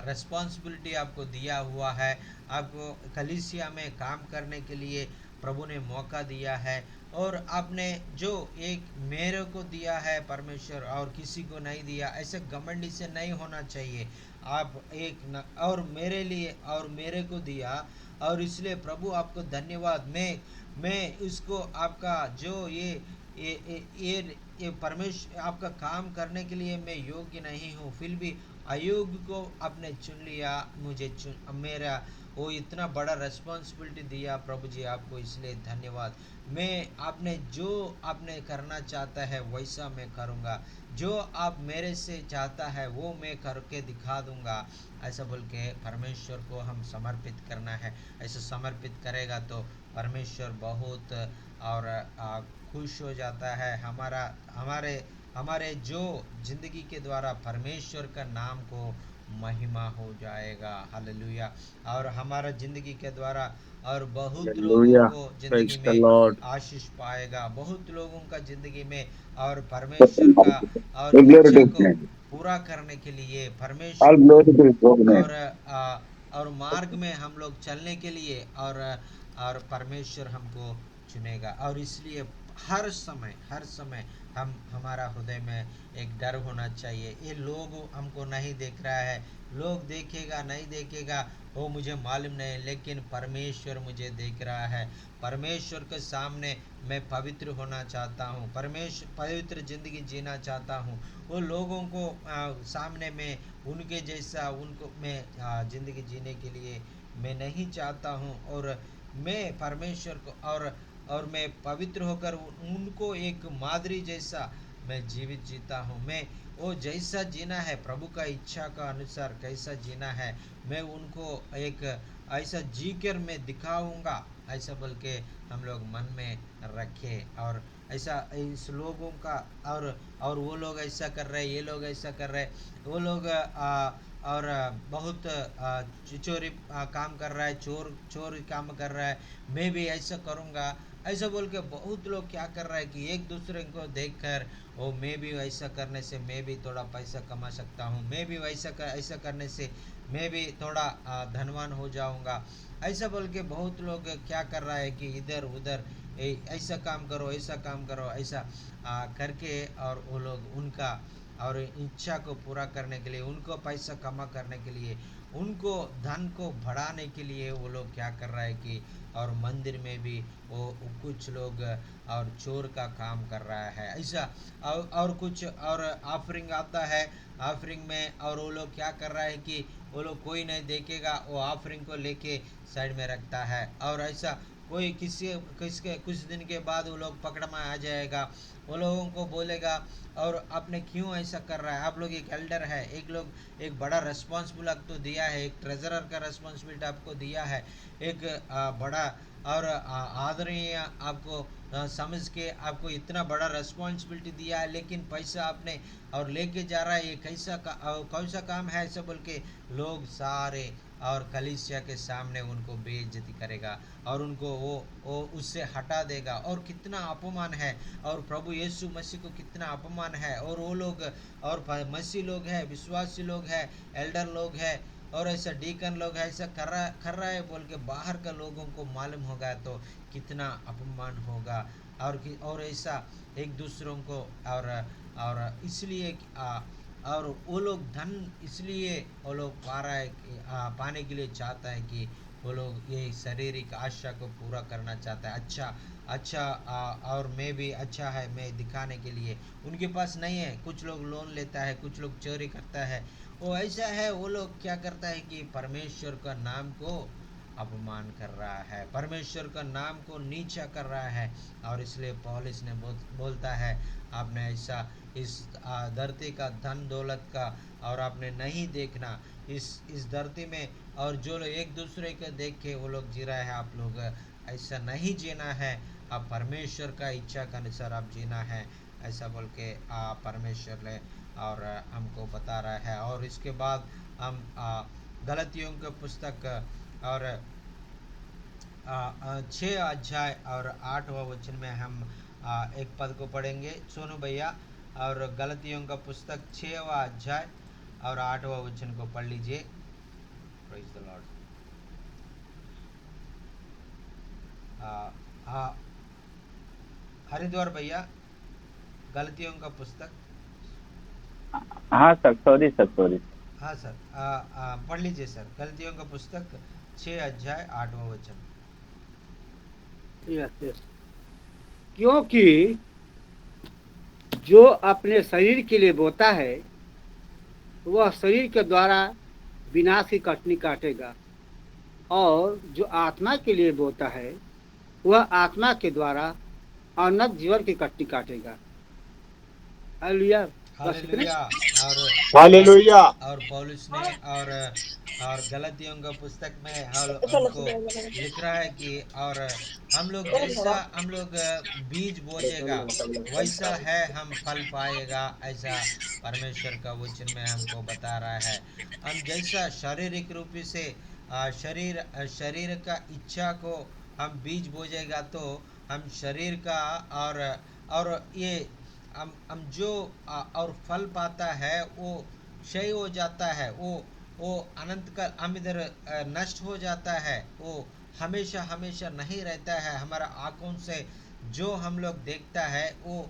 रिस्पॉन्सिबिलिटी आपको दिया हुआ है, आपको कलीसिया में काम करने के लिए प्रभु ने मौका दिया है और आपने जो एक मेरे को दिया है परमेश्वर और किसी को नहीं दिया, ऐसे घमंडी से नहीं होना चाहिए। आप एक और मेरे लिए और मेरे को दिया और इसलिए प्रभु आपको धन्यवाद। मैं इसको आपका जो ये परमेश्वर आपका काम करने के लिए मैं योग्य नहीं हूँ, फिर भी अयोग्य को आपने चुन लिया, मुझे मेरा वो इतना बड़ा रिस्पॉन्सिबिलिटी दिया प्रभु जी, आपको इसलिए धन्यवाद। मैं आपने जो आपने करना चाहता है वैसा मैं करूँगा, जो आप मेरे से चाहता है वो मैं करके दिखा दूँगा, ऐसा बोल के परमेश्वर को हम समर्पित करना है। ऐसा समर्पित करेगा तो परमेश्वर बहुत और खुश हो जाता है। हमारे जो ज़िंदगी के द्वारा परमेश्वर का नाम को महिमा हो जाएगा। हालेलुया। और हमारा ज़िंदगी के द्वारा और बहुत लोगों Hallelujah. को ज़िंदगी Praise the में Lord. आशीष पाएगा, बहुत लोगों का ज़िंदगी में और परमेश्वर का और All glory इच्छा to His को name. पूरा करने के लिए All परमेश्वर को glory to His holy name. और मार्ग में हम लोग चलने के लिए और परमेश्वर हमको चुनेगा। और इसलिए हर समय हम हमारा हृदय में एक डर होना चाहिए। ये लोग हमको नहीं देख रहा है, लोग देखेगा नहीं देखेगा वो मुझे मालूम नहीं, लेकिन परमेश्वर मुझे देख रहा है। परमेश्वर के सामने मैं पवित्र होना चाहता हूँ, परमेश्वर पवित्र ज़िंदगी जीना चाहता हूँ। वो लोगों को सामने में उनके जैसा उनको मैं ज़िंदगी जीने के लिए मैं नहीं चाहता हूँ। और मैं परमेश्वर को और मैं पवित्र होकर उनको एक मादरी जैसा मैं जीवित जीता हूँ। मैं वो जैसा जीना है प्रभु का इच्छा का अनुसार कैसा जीना है, मैं उनको एक ऐसा जी कर मैं दिखाऊंगा, ऐसा बोल के हम लोग मन में रखे। और ऐसा इस लोगों का और वो लोग ऐसा कर रहे, ये लोग ऐसा कर रहे, वो लोग और बहुत चोरी काम कर रहा है, चोर चोर काम कर रहा है, मैं भी ऐसा करूँगा, ऐसा बोल के बहुत लोग क्या कर रहा है कि एक दूसरे को देखकर ओ मैं भी ऐसा करने से मैं भी थोड़ा पैसा कमा सकता हूँ, मैं भी ऐसा करने से मैं भी थोड़ा धनवान हो जाऊँगा, ऐसा बोल के बहुत लोग क्या कर रहा है कि इधर उधर ऐसा काम करो, ऐसा काम करो, ऐसा करके, और वो लोग उनका और इच्छा को पूरा करने के लिए, उनको पैसा कमा करने के लिए, उनको धन को बढ़ाने के लिए वो लोग क्या कर रहा है कि और मंदिर में भी वो कुछ लोग और चोर का काम कर रहा है ऐसा। और कुछ और ऑफरिंग आता है, ऑफरिंग में और वो लोग क्या कर रहा है कि वो लोग कोई नहीं देखेगा, वो ऑफरिंग को लेके साइड में रखता है, और ऐसा कोई किसके कुछ दिन के बाद वो लोग पकड़ में आ जाएगा, वो लोगों को बोलेगा और आपने क्यों ऐसा कर रहा है, आप लोग एक एल्डर है, एक बड़ा रेस्पॉन्सिबल आपको दिया है, एक ट्रेजरर का रेस्पॉन्सिबिलिटी आपको दिया है, एक बड़ा और आदरणीय आपको समझ के आपको इतना बड़ा रेस्पॉन्सिबिलिटी दिया है, लेकिन पैसा आपने और लेके जा रहा है, ये कौन सा काम है ऐसा बोल के लोग सारे और कलीसिया के सामने उनको बेइज्जती करेगा और उनको वो उससे हटा देगा, और कितना अपमान है, और प्रभु यीशु मसीह को कितना अपमान है, और वो लोग और मसीह लोग हैं, विश्वासी लोग हैं, एल्डर लोग हैं, और ऐसा डीकन लोग ऐसा कर रहा है बोल के बाहर का लोगों को मालूम होगा तो कितना अपमान होगा, और ऐसा एक दूसरों को और इसलिए और वो लोग धन इसलिए वो लोग पा रहा है पाने के लिए चाहता है कि वो लोग ये शारीरिक आशा को पूरा करना चाहता है, अच्छा अच्छा और मैं भी अच्छा है मैं दिखाने के लिए, उनके पास नहीं है, कुछ लोग लोन लेता है, कुछ लोग चोरी करता है, वो ऐसा है, वो लोग क्या करता है कि परमेश्वर का नाम को अपमान कर रहा है, परमेश्वर का नाम को नीचा कर रहा है। और इसलिए पौलुस ने बोलता है आपने ऐसा इस धरती का धन दौलत का और आपने नहीं देखना इस धरती में, और जो लोग एक दूसरे को देख के वो लोग जी रहे हैं, आप लोग ऐसा नहीं जीना है, आप परमेश्वर का इच्छा के अनुसार आप जीना है, ऐसा बोल के परमेश्वर ने और हमको बता रहा है। और इसके बाद हम गलतियों के पुस्तक और 6 अध्याय और 8वां वचन में हम एक पद को पढ़ेंगे, सोनू भैया, और गलतियों का पुस्तक 6वां अध्याय और 8वां वचन को पढ़ लीजिए। Praise the Lord. हरिद्वार भैया, गलतियों का पुस्तक। हाँ सर, सॉरी। हाँ सर, पढ़ लीजिए सर, गलतियों का पुस्तक 6 अध्याय 8वां वचन। यस। क्योंकि जो अपने शरीर के लिए बोता है वह शरीर के द्वारा विनाश की कटनी काटेगा, और जो आत्मा के लिए बोता है वह आत्मा के द्वारा अनंत जीवन की कटनी काटेगा। हालेलुया। हालेलुया। और हालेलुया। और पौलुस ने और गलतियों का पुस्तक में हमको लिख रहा है कि और हम लोग जैसा हम लोग बीज बोजेगा वैसा है हम फल पाएगा, ऐसा परमेश्वर का वचन में हमको बता रहा है। हम जैसा शारीरिक रूप से शरीर का इच्छा को हम बीज बोजेगा तो हम शरीर का और ये हम जो और फल पाता है वो क्षय हो जाता है, वो अनंत का हम इधर नष्ट हो जाता है, वो हमेशा हमेशा नहीं रहता है, हमारा आंखों से जो हम लोग देखता है वो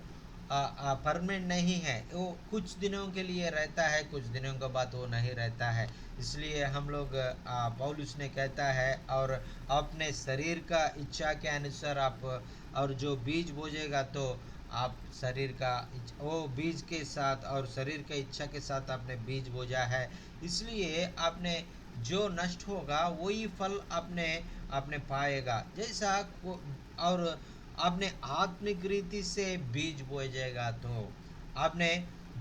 परमानेंट नहीं है, वो कुछ दिनों के लिए रहता है, कुछ दिनों के बाद वो नहीं रहता है। इसलिए हम लोग पौलुस ने कहता है और अपने शरीर का इच्छा के अनुसार आप और जो बीज बोझेगा तो आप शरीर का वो बीज के साथ और शरीर के इच्छा के साथ आपने बीज बोझा है, इसलिए आपने जो नष्ट होगा वही फल आपने पाएगा। जैसा और आपने आत्मिक रीति से बीज बोएगा तो आपने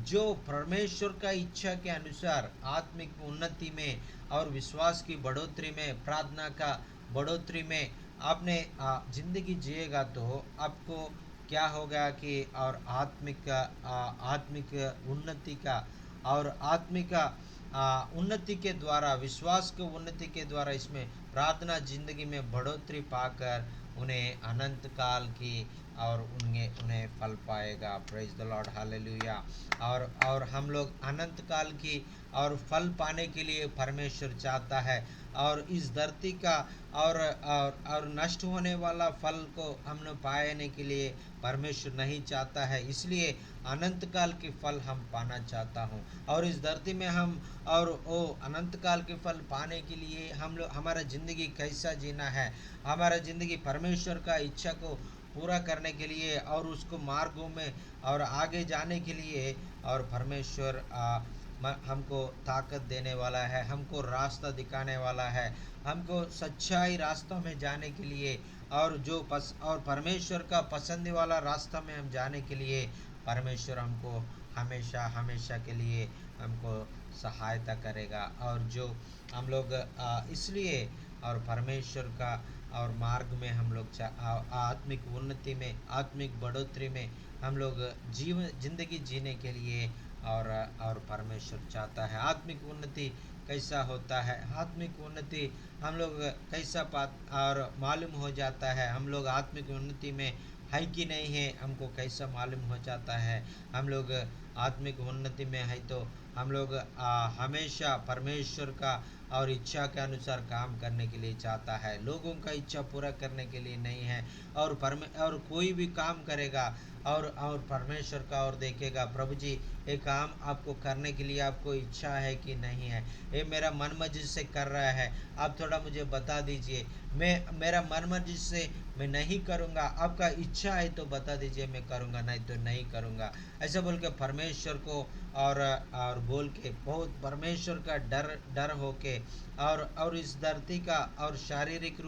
जो परमेश्वर का इच्छा के अनुसार आत्मिक उन्नति में और विश्वास की बढ़ोतरी में, प्रार्थना का बढ़ोतरी में आपने जिंदगी जिएगा तो आपको क्या होगा कि और आत्मिक उन्नति का और आत्मिक उन्नति के द्वारा, विश्वास के उन्नति के द्वारा इसमें प्रार्थना जिंदगी में बढ़ोतरी पाकर उन्हें अनंत काल की और उन्हें फल पाएगा। Praise the Lord, hallelujah. और हम लोग अनंत काल की और फल पाने के लिए परमेश्वर चाहता है, और इस धरती का और नष्ट होने वाला फल को हमने पाने के लिए परमेश्वर नहीं चाहता है। इसलिए अनंत काल के फल हम पाना चाहता हूँ, और इस धरती में हम और वो अनंत काल के फल पाने के लिए हम लोग हमारा ज़िंदगी कैसा जीना है, हमारा ज़िंदगी परमेश्वर का इच्छा को पूरा करने के लिए और उसको मार्गों में और आगे जाने के लिए, और परमेश्वर हमको ताकत देने वाला है, हमको रास्ता दिखाने वाला है, हमको सच्चाई रास्तों में जाने के लिए, और और परमेश्वर का पसंद वाला रास्ता में हम जाने के लिए परमेश्वर हमको हमेशा हमेशा के लिए हमको सहायता करेगा। और जो हम लोग इसलिए और परमेश्वर का और मार्ग में हम लोग आत्मिक उन्नति में, आत्मिक बढ़ोतरी में हम लोग जिंदगी जीने के लिए और परमेश्वर चाहता है। आत्मिक उन्नति कैसा होता है, आत्मिक उन्नति हम लोग कैसा और मालूम हो जाता है, हम लोग आत्मिक उन्नति में है कि नहीं है हमको कैसा मालूम हो जाता है। हम लोग आत्मिक उन्नति में है तो हम लोग हमेशा परमेश्वर का और इच्छा के अनुसार काम करने के लिए चाहता है, लोगों का इच्छा पूरा करने के लिए नहीं है। और कोई भी काम करेगा और परमेश्वर का और देखेगा, प्रभु जी ये काम आपको करने के लिए आपको इच्छा है कि नहीं है, ये मेरा मन मर्जी से कर रहा है, आप थोड़ा मुझे बता दीजिए, मेरा मन मर्जी से मैं नहीं करूँगा, आपका इच्छा है तो बता दीजिए, मैं करूँगा, नहीं तो नहीं करूँगा। ऐसा बोल के परमेश्वर को और बोल के बहुत परमेश्वर का डर हो के और इस धरती का और शारीरिक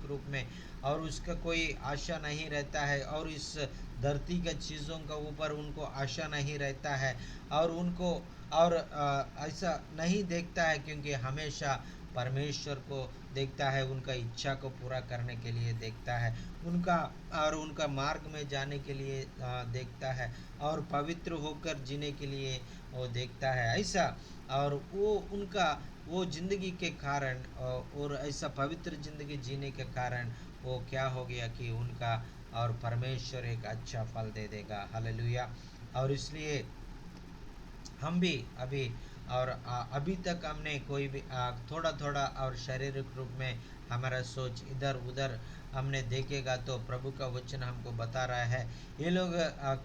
रूप में और उसका कोई आशा नहीं रहता है, और इस धरती के चीज़ों का ऊपर उनको आशा नहीं रहता है, और उनको और ऐसा नहीं देखता है, क्योंकि हमेशा परमेश्वर को देखता है, उनका इच्छा को पूरा करने के लिए देखता है, उनका मार्ग में जाने के लिए देखता है, और पवित्र होकर जीने के लिए वो देखता है ऐसा। और वो जिंदगी के कारण और ऐसा पवित्र जिंदगी जीने के कारण वो क्या हो गया कि उनका और परमेश्वर एक अच्छा फल दे देगा। हालेलुया। और इसलिए हम भी अभी तक हमने कोई भी थोड़ा थोड़ा और शारीरिक रूप में हमारा सोच इधर उधर हमने देखेगा तो प्रभु का वचन हमको बता रहा है, ये लोग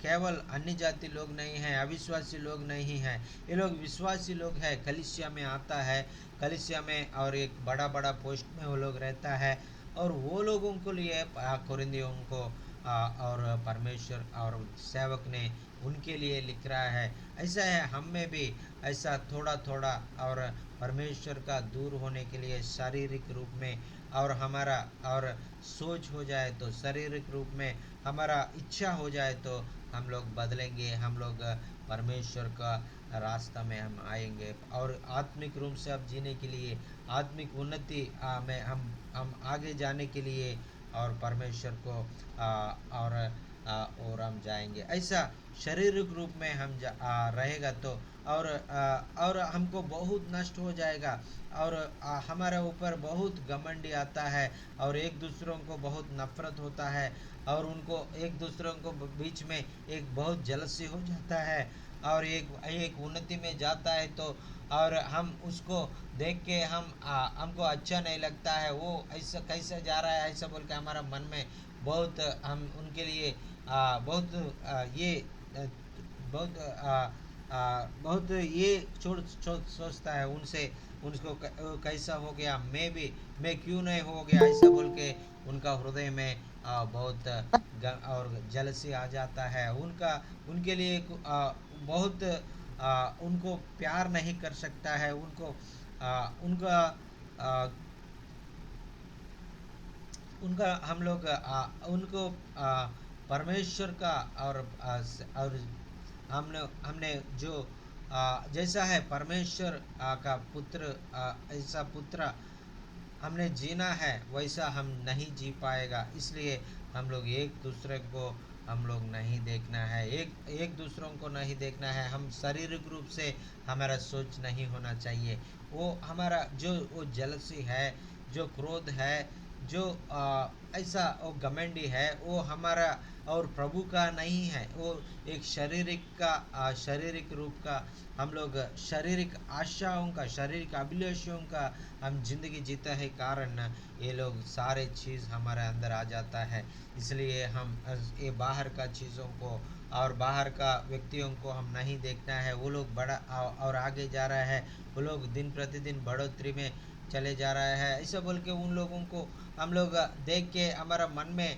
केवल अन्य जाति लोग नहीं हैं, अविश्वासी लोग नहीं हैं, ये लोग विश्वासी लोग हैं। कलीसिया में आता है, कलीसिया में और एक बड़ा बड़ा पोस्ट में वो लोग रहता है, और वो लोगों को लिए कुरिन्थियों को और परमेश्वर और सेवक ने उनके लिए लिख रहा है। ऐसा है हम में भी ऐसा थोड़ा थोड़ा और परमेश्वर का दूर होने के लिए शारीरिक रूप में और हमारा और सोच हो जाए तो शारीरिक रूप में हमारा इच्छा हो जाए तो हम लोग बदलेंगे, हम लोग परमेश्वर का रास्ता में हम आएंगे, और आत्मिक रूप से अब जीने के लिए, आत्मिक उन्नति में हम आगे जाने के लिए और परमेश्वर को और हम जाएंगे। ऐसा शारीरिक रूप में हम रहेगा तो और हमको बहुत नष्ट हो जाएगा, और हमारे ऊपर बहुत घमंडी आता है, और एक दूसरों को बहुत नफरत होता है, और उनको एक दूसरों को बीच में एक बहुत जलसी हो जाता है, और एक उन्नति में जाता है तो और हम उसको देख के हमको अच्छा नहीं लगता है, वो ऐसा कैसे जा रहा है ऐसा बोल के हमारा मन में बहुत हम उनके लिए बहुत ये सोचता है उनसे, उनको कैसा हो गया, मैं क्यों नहीं हो गया ऐसा बोल के उनका हृदय में बहुत और जलसी आ जाता है। उनके लिए बहुत उनको प्यार नहीं कर सकता है, उनका हम लोग उनको परमेश्वर का और हमने जो जैसा है परमेश्वर का पुत्र, ऐसा पुत्र हमने जीना है वैसा हम नहीं जी पाएगा। इसलिए हम लोग एक दूसरे को हम लोग नहीं देखना है, एक दूसरों को नहीं देखना है। हम शारीरिक रूप से हमारा सोच नहीं होना चाहिए। वो हमारा जो वो जलसी है, जो क्रोध है, जो ऐसा वो घमंडी है, वो हमारा और प्रभु का नहीं है। वो एक शारीरिक रूप का, हम लोग शारीरिक आशाओं का, शारीरिक अभिलाषों का हम जिंदगी जीता है कारण ये लोग सारे चीज़ हमारे अंदर आ जाता है। इसलिए हम ये बाहर का चीज़ों को और बाहर का व्यक्तियों को हम नहीं देखना है। वो लोग बड़ा और आगे जा रहा है, वो लोग दिन प्रतिदिन बढ़ोतरी में चले जा रहा है, ऐसा बोल के उन लोगों को हम लोग देख के हमारा मन में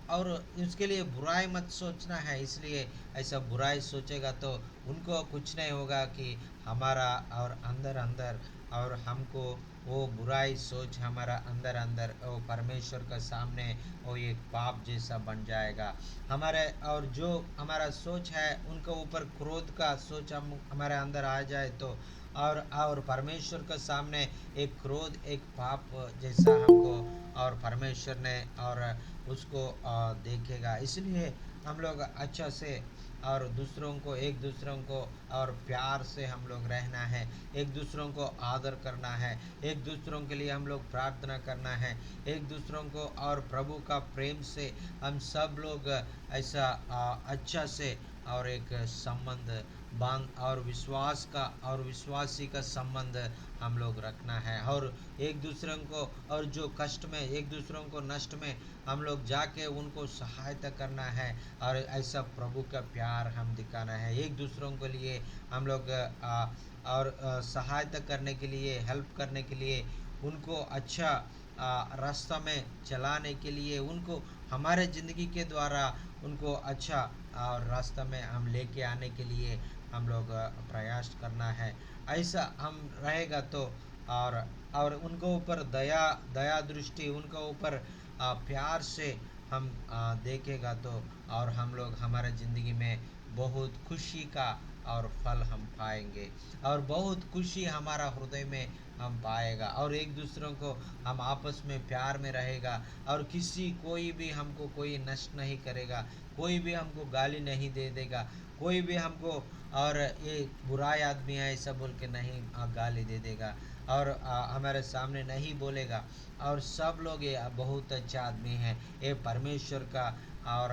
और उसके लिए बुराई मत सोचना है। इसलिए ऐसा बुराई सोचेगा तो उनको कुछ नहीं होगा कि हमारा और अंदर अंदर और हमको वो बुराई सोच हमारा अंदर अंदर वो परमेश्वर के सामने वो एक पाप जैसा बन जाएगा हमारे। और जो हमारा सोच है उनके ऊपर क्रोध का सोच हमारे अंदर आ जाए तो और परमेश्वर के सामने एक क्रोध, एक पाप जैसा हमको और परमेश्वर ने और उसको देखेगा। इसलिए हम लोग अच्छा से और दूसरों को, एक दूसरों को और प्यार से हम लोग रहना है, एक दूसरों को आदर करना है, एक दूसरों के लिए हम लोग प्रार्थना करना है, एक दूसरों को और प्रभु का प्रेम से हम सब लोग ऐसा अच्छा से और एक संबंध बांध और विश्वास का और विश्वासी का संबंध हम लोग रखना है। और एक दूसरों को और जो कष्ट में, एक दूसरों को नष्ट में हम लोग जाके उनको सहायता करना है और ऐसा प्रभु का प्यार हम दिखाना है। एक दूसरों के लिए हम लोग सहायता करने के लिए, हेल्प करने के लिए, उनको अच्छा रास्ता में चलाने के लिए, उनको हमारे ज़िंदगी के द्वारा उनको अच्छा और रास्ता में हम लेके आने के लिए हम लोग प्रयास करना है। ऐसा हम रहेगा तो और उनको ऊपर दया दृष्टि, उनको ऊपर प्यार से हम देखेगा तो और हम लोग हमारे ज़िंदगी में बहुत खुशी का और फल हम पाएंगे और बहुत खुशी हमारा हृदय में हम पाएगा और एक दूसरों को हम आपस में प्यार में रहेगा और कोई भी हमको कोई नष्ट नहीं करेगा, कोई भी हमको गाली नहीं दे देगा, कोई भी हमको और ये बुराई आदमी है ऐसा बोल के नहीं गाली दे देगा और हमारे सामने नहीं बोलेगा। और सब लोग ये बहुत अच्छा आदमी है, ये परमेश्वर का और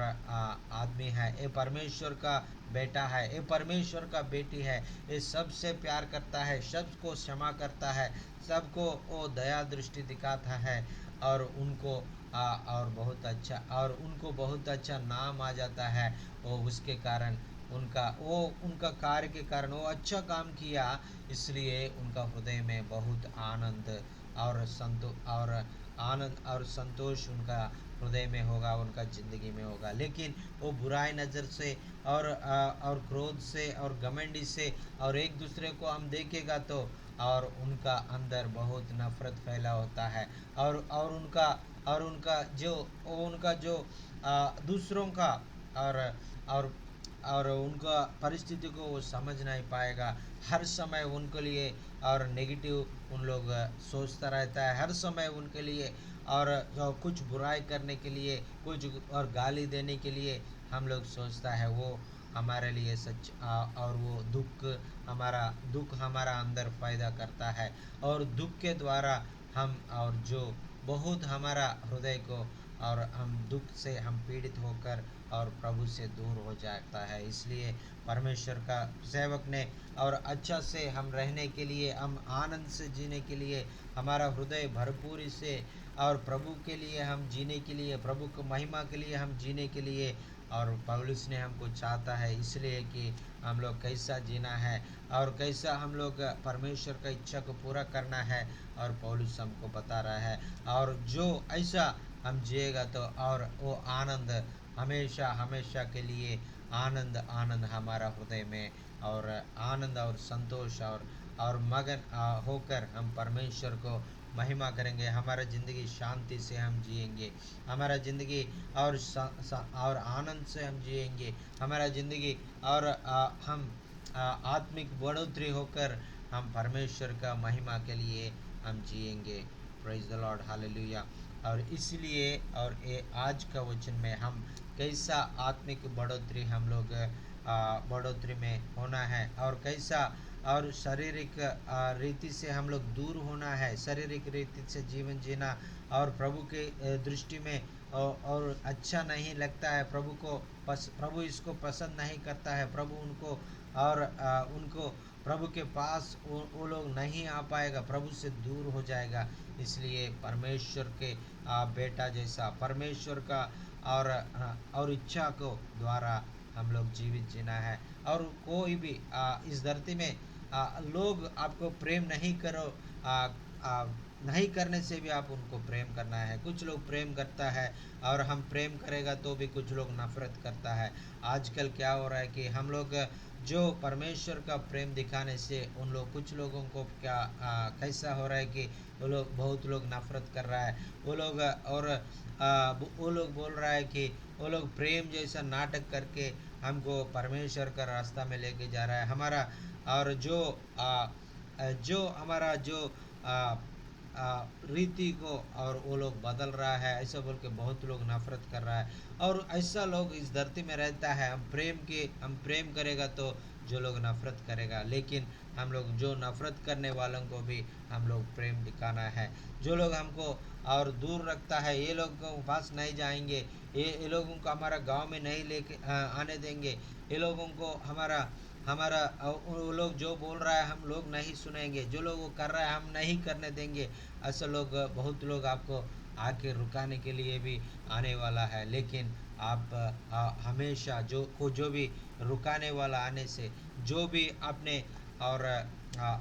आदमी है, ये परमेश्वर का बेटा है, ये परमेश्वर का बेटी है, ये सबसे प्यार करता है, सबको क्षमा करता है, सबको वो दया दृष्टि दिखाता है और उनको और बहुत अच्छा और उनको बहुत अच्छा नाम आ जाता है। वो उसके कारण उनका कार्य के कारण वो अच्छा काम किया, इसलिए उनका हृदय में बहुत आनंद और संतोष उनका हृदय में होगा, उनका ज़िंदगी में होगा। लेकिन वो बुराई नज़र से और क्रोध से और घमंडी से और एक दूसरे को हम देखेगा तो और उनका अंदर बहुत नफरत फैला होता है और उनका जो दूसरों का और और और उनका परिस्थिति को वो समझ नहीं पाएगा। हर समय उनके लिए और नेगेटिव उन लोग सोचता रहता है, हर समय उनके लिए और कुछ बुराई करने के लिए, कुछ और गाली देने के लिए हम लोग सोचता है। वो हमारे लिए और वो दुख हमारा अंदर पैदा करता है और दुख के द्वारा हम और जो बहुत हमारा हृदय को और हम दुख से हम पीड़ित होकर और प्रभु से दूर हो जाता है। इसलिए परमेश्वर का सेवक ने और अच्छा से हम रहने के लिए, हम आनंद से जीने के लिए, हमारा हृदय भरपूरी से और प्रभु के लिए हम जीने के लिए, प्रभु को महिमा के लिए हम जीने के लिए और पौलुस ने हमको चाहता है इसलिए कि हम लोग कैसा जीना है और कैसा हम लोग परमेश्वर का इच्छा को पूरा करना है और पौलुस हमको बता रहा है। और जो ऐसा हम जिएगा तो और वो आनंद हमेशा हमेशा के लिए आनंद हमारा हृदय में और आनंद और संतोष और मगन होकर हम परमेश्वर को महिमा करेंगे, हमारा ज़िंदगी शांति से हम जिएंगे, हमारा ज़िंदगी और आनंद से हम जिएंगे, हमारा ज़िंदगी और हम आत्मिक बढ़ोतरी होकर हम परमेश्वर का महिमा के लिए हम जिएंगे। Praise the Lord, hallelujah. और इसलिए और ये आज का वचन में हम कैसा आत्मिक बढ़ोतरी हम लोग बढ़ोतरी में होना है, और कैसा और शारीरिक रीति से हम लोग दूर होना है, शारीरिक रीति से जीवन जीना और प्रभु के दृष्टि में और अच्छा नहीं लगता है, प्रभु इसको पसंद नहीं करता है, प्रभु उनको और उनको प्रभु के पास वो लोग नहीं आ पाएगा, प्रभु से दूर हो जाएगा। इसलिए परमेश्वर के बेटा जैसा परमेश्वर का और इच्छा को द्वारा हम लोग जीवित जीना है। और कोई भी इस धरती में लोग आपको प्रेम नहीं करो नहीं करने से भी आप उनको प्रेम करना है। कुछ लोग प्रेम करता है और हम प्रेम करेगा तो भी कुछ लोग नफरत करता है। आजकल क्या हो रहा है कि हम लोग जो परमेश्वर का प्रेम दिखाने से कुछ लोगों को कैसा हो रहा है कि बहुत लोग नफरत कर रहा है, वो लोग और वो लोग बोल रहा है कि वो लोग प्रेम जैसा नाटक करके हमको परमेश्वर का रास्ता में लेके जा रहा है। हमारा और जो हमारा जो रीति को और वो लोग बदल रहा है, ऐसा बोल के बहुत लोग नफरत कर रहा है। और ऐसा लोग इस धरती में रहता है। हम प्रेम करेगा तो जो लोग नफरत करेगा, लेकिन हम लोग जो नफरत करने वालों को भी हम लोग प्रेम दिखाना है। जो लोग हमको और दूर रखता है, ये लोग को पास नहीं जाएंगे, ये लोगों को हमारा गांव में नहीं लेके आने देंगे, ये लोगों को हमारा वो लोग जो बोल रहा है हम लोग नहीं सुनेंगे, जो लोग वो कर रहा है हम नहीं करने देंगे। ऐसे लोग बहुत लोग आपको आके रुकाने के लिए भी आने वाला है, लेकिन आप हमेशा जो भी रुकाने वाला आने से, जो भी आपने और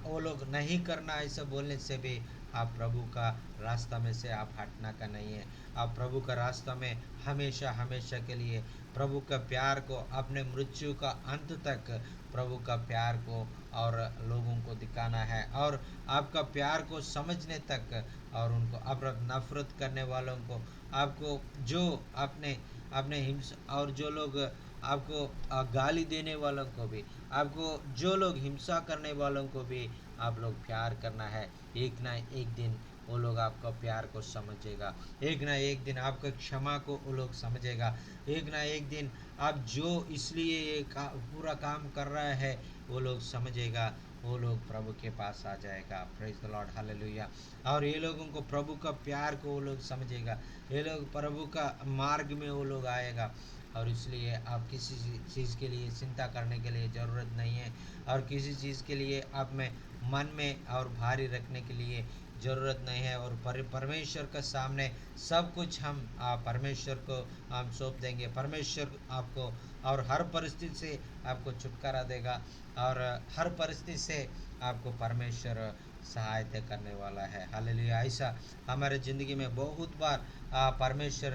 वो लोग नहीं करना ऐसा बोलने से भी आप प्रभु का रास्ता में से आप हटना का नहीं है। आप प्रभु का रास्ता में हमेशा हमेशा के लिए प्रभु का प्यार को, अपने मृत्यु का अंत तक प्रभु का प्यार को और लोगों को दिखाना है, और आपका प्यार को समझने तक, और उनको आप नफरत करने वालों को, आपको जो अपने हिंसा और जो लोग आपको गाली देने वालों को भी, आपको जो लोग हिंसा करने वालों को भी आप लोग प्यार करना है। एक ना एक दिन वो लोग आपका प्यार को समझेगा, एक ना एक दिन आपका क्षमा को वो लोग समझेगा, एक ना एक दिन आप जो इसलिए ये पूरा काम कर रहा है वो लोग समझेगा, वो लोग प्रभु के पास आ जाएगा। Praise the Lord, hallelujah. और ये लोगों को प्रभु का प्यार को वो लोग समझेगा, ये लोग प्रभु का मार्ग में वो लोग आएगा। और इसलिए आप किसी चीज़ के लिए चिंता करने के लिए ज़रूरत नहीं है, और किसी चीज़ के लिए आप में मन में और भारी रखने के लिए ज़रूरत नहीं है। और परमेश्वर के सामने सब कुछ हम परमेश्वर को हम सौंप देंगे। परमेश्वर आपको और हर परिस्थिति से आपको छुटकारा देगा, और हर परिस्थिति से आपको परमेश्वर सहायता करने वाला है। हालेलुया। ऐसा हमारे ज़िंदगी में बहुत बार परमेश्वर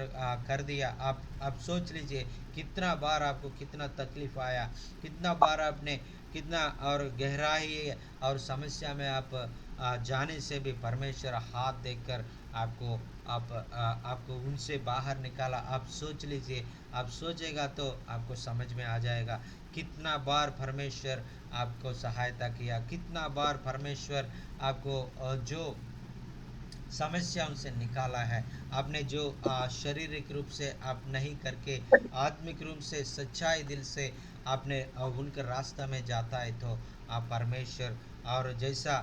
कर दिया। आप सोच लीजिए कितना बार आपको कितना तकलीफ आया, कितना बार आपने कितना और गहराई और समस्या में आप जाने से भी परमेश्वर हाथ देकर आपको उनसे बाहर निकाला। आप सोच लीजिए, आप सोचेगा तो आपको समझ में आ जाएगा कितना बार परमेश्वर आपको सहायता किया, कितना बार परमेश्वर आपको जो समस्याओं से निकाला है। आपने जो शारीरिक रूप से आप नहीं करके आत्मिक रूप से सच्चाई दिल से आपने उनके रास्ता में जाता है तो आप परमेश्वर और जैसा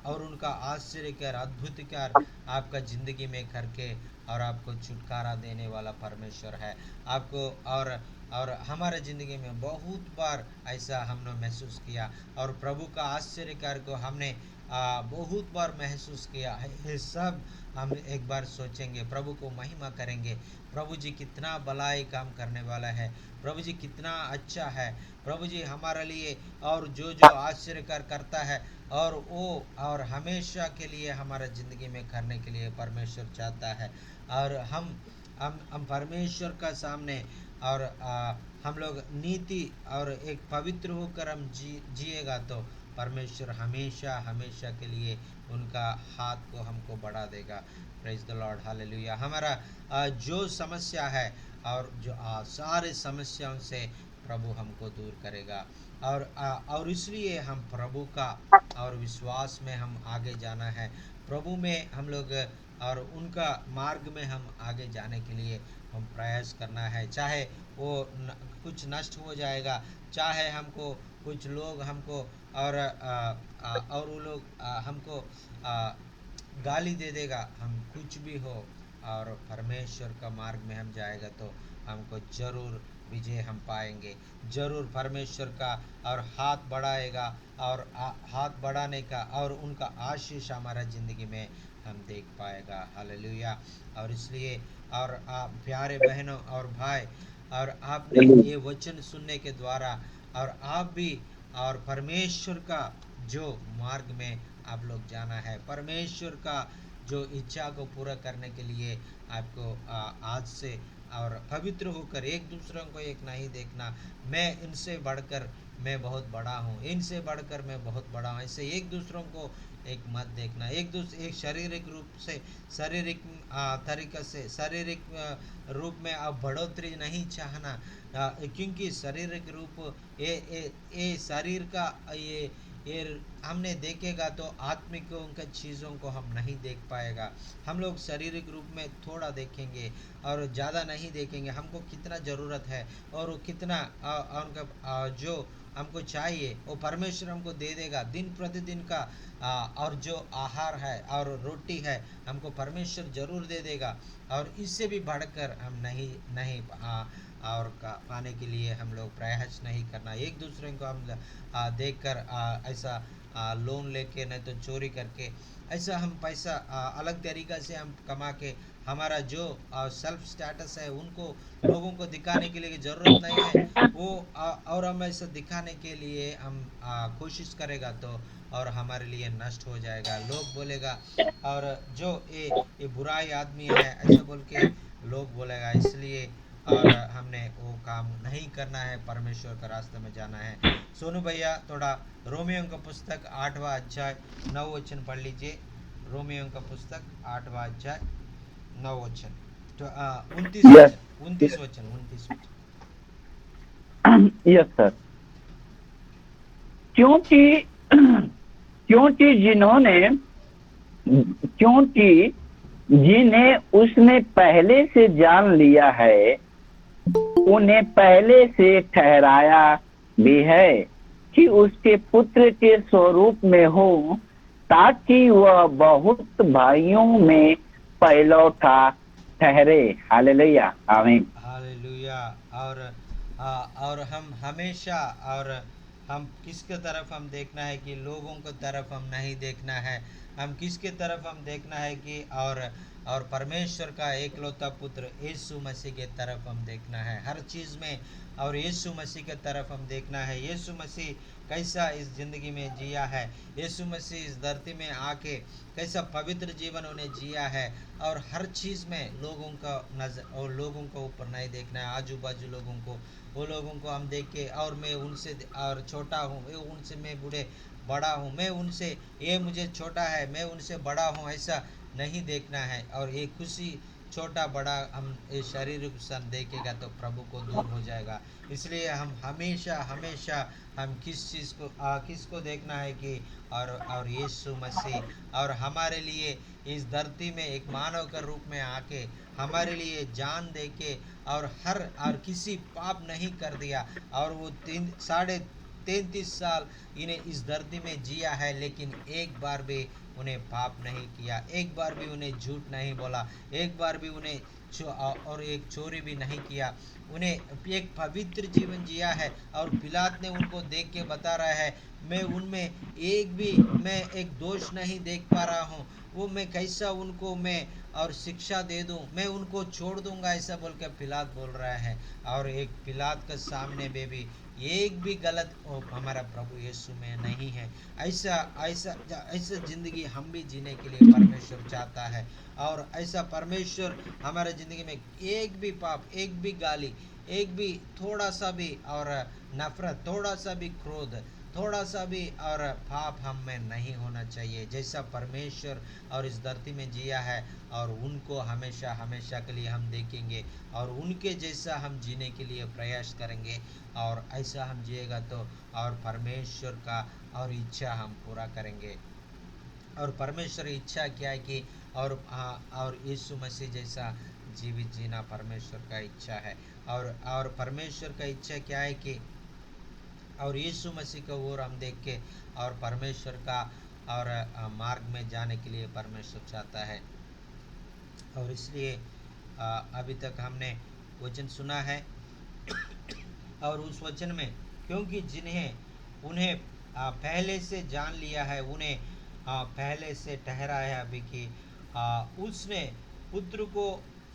और उनका आश्चर्यकार अद्भुतकार आपका ज़िंदगी में करके और आपको छुटकारा देने वाला परमेश्वर है। आपको और हमारे ज़िंदगी में बहुत बार ऐसा हमने महसूस किया, और प्रभु का आश्चर्यकार को हमने बहुत बार महसूस किया है। ये सब हम एक बार सोचेंगे, प्रभु को महिमा करेंगे। प्रभु जी कितना भलाई काम करने वाला है, प्रभु जी कितना अच्छा है, प्रभु जी हमारे लिए और जो जो आश्चर्यकार करता है और वो और हमेशा के लिए हमारा ज़िंदगी में करने के लिए परमेश्वर चाहता है। और हम परमेश्वर का सामने और हम लोग नीति और एक पवित्र होकर हम जिएगा तो परमेश्वर हमेशा हमेशा के लिए उनका हाथ को हमको बढ़ा देगा। Praise the Lord, hallelujah. हमारा जो समस्या है और जो सारे समस्याओं से प्रभु हमको दूर करेगा। और इसलिए हम प्रभु का और विश्वास में हम आगे जाना है। प्रभु में हम लोग और उनका मार्ग में हम आगे जाने के लिए हम प्रयास करना है। चाहे वो कुछ नष्ट हो जाएगा, चाहे हमको कुछ लोग हमको और वो लोग हमको गाली दे देगा, हम कुछ भी हो और परमेश्वर का मार्ग में हम जाएगा तो हमको जरूर विजय हम पाएंगे। जरूर परमेश्वर का और हाथ बढ़ाएगा और हाथ बढ़ाने का और उनका आशीष हमारा ज़िंदगी में हम देख पाएगा। हालेलुया। और इसलिए और प्यारे बहनों और भाई, और आपने ये वचन सुनने के द्वारा और आप भी और परमेश्वर का जो मार्ग में आप लोग जाना है, परमेश्वर का जो इच्छा को पूरा करने के लिए आपको आज से और पवित्र होकर एक दूसरों को एक नहीं देखना, मैं इनसे बढ़कर मैं बहुत बड़ा हूँ, इनसे बढ़कर मैं बहुत बड़ा हूँ, ऐसे एक दूसरों को एक मत देखना। एक शारीरिक रूप से, शारीरिक तरीक़े से, शारीरिक रूप में अब बढ़ोतरी नहीं चाहना, क्योंकि शारीरिक रूप ये शरीर का ये हमने देखेगा तो आत्मिक चीज़ों को हम नहीं देख पाएगा। हम लोग शारीरिक रूप में थोड़ा देखेंगे और ज़्यादा नहीं देखेंगे। हमको कितना ज़रूरत है और कितना उनका जो हमको चाहिए वो परमेश्वर हमको दे देगा। दिन प्रतिदिन का और जो आहार है और रोटी है हमको परमेश्वर ज़रूर दे देगा। और इससे भी बढ़कर हम नहीं और पाने के लिए हम लोग प्रयास नहीं करना। एक दूसरे को हम देखकर ऐसा लोन लेके नहीं तो चोरी करके ऐसा हम पैसा अलग तरीक़ा से हम कमा के हमारा जो सेल्फ स्टेटस है उनको लोगों को दिखाने के लिए ज़रूरत नहीं है वो और हम ऐसा दिखाने के लिए हम कोशिश करेगा तो और हमारे लिए नष्ट हो जाएगा। लोग बोलेगा और जो ये बुराई आदमी है ऐसा बोल के लोग बोलेगा। इसलिए और हमने वो काम नहीं करना है, परमेश्वर का रास्ते में जाना है। सोनू भैया थोड़ा रोमियो का पुस्तक 8वां अध्याय 9 वचन पढ़ लीजिए। रोमियो का पुस्तक 8वां अध्याय 9 वचन तो 29 वचन। Yes sir. क्योंकि जिन्हें उसने पहले से जान लिया है उन्हें पहले से ठहराया भी है कि उसके पुत्र के स्वरूप में हो, ताकि वह बहुत भाइयों में पहलौठा ठहरे। हालेलुया, आमीन। हालेलुया। और हम हमेशा और हम किसके तरफ हम देखना है कि लोगों को तरफ हम नहीं देखना है। हम किसके तरफ हम देखना है कि और परमेश्वर का एकलौता पुत्र यीशु मसीह के तरफ हम देखना है हर चीज़ में। और यीशु मसीह के तरफ हम देखना है। यीशु मसीह कैसा इस ज़िंदगी में जिया है, यीशु मसीह इस धरती में आके कैसा पवित्र जीवन उन्हें जिया है। और हर चीज़ में लोगों का नज़र और लोगों को ऊपर नहीं देखना है, आजू बाजू लोगों को, वो लोगों को हम देख के और मैं उनसे और छोटा हूँ, उनसे मैं बूढ़े बड़ा हूँ, मैं उनसे ये मुझे छोटा है, मैं उनसे बड़ा हूँ, ऐसा नहीं देखना है। और ये खुशी छोटा बड़ा हम ये शारीरिक सन देखेगा तो प्रभु को दूर हो जाएगा। इसलिए हम हमेशा हमेशा हम किसको देखना है कि और यीशु मसीह और हमारे लिए इस धरती में एक मानव के रूप में आके हमारे लिए जान दे के और किसी पाप नहीं कर दिया। और वो 33 साल इन्हें इस धरती में जिया है, लेकिन एक बार भी उन्हें पाप नहीं किया, एक बार भी उन्हें झूठ नहीं बोला, एक बार भी उन्हें और एक चोरी भी नहीं किया। उन्हें एक पवित्र जीवन जिया है। और पिलात ने उनको देख के बता रहा है मैं उनमें मैं एक दोष नहीं देख पा रहा हूँ, वो मैं कैसा उनको मैं और शिक्षा दे दूँ, मैं उनको छोड़ दूँगा, ऐसा बोल के पिलात बोल रहा है। और एक पिलात के सामने बेबी एक भी गलत हमारा प्रभु यीशु में नहीं है। ऐसा ज़िंदगी हम भी जीने के लिए परमेश्वर चाहता है। और ऐसा परमेश्वर हमारे ज़िंदगी में एक भी पाप, एक भी गाली, एक भी थोड़ा सा भी और नफरत, थोड़ा सा भी क्रोध, थोड़ा सा भी और पाप हम में नहीं होना चाहिए। जैसा परमेश्वर और इस धरती में जिया है और उनको हमेशा हमेशा के लिए हम देखेंगे और उनके जैसा हम जीने के लिए प्रयास करेंगे और ऐसा हम जिएगा तो और परमेश्वर का और इच्छा हम पूरा करेंगे। और परमेश्वर की इच्छा क्या है कि और यीशु मसीह जैसा जीवित जीना परमेश्वर का इच्छा है। और परमेश्वर का इच्छा क्या है कि और यीशु मसीह को ओर हम देख के और परमेश्वर का और मार्ग में जाने के लिए परमेश्वर चाहता है। और इसलिए अभी तक हमने वचन सुना है और उस वचन में क्योंकि जिन्हें उन्हें पहले से जान लिया है, उन्हें पहले से ठहराया भी कि उसने पुत्र को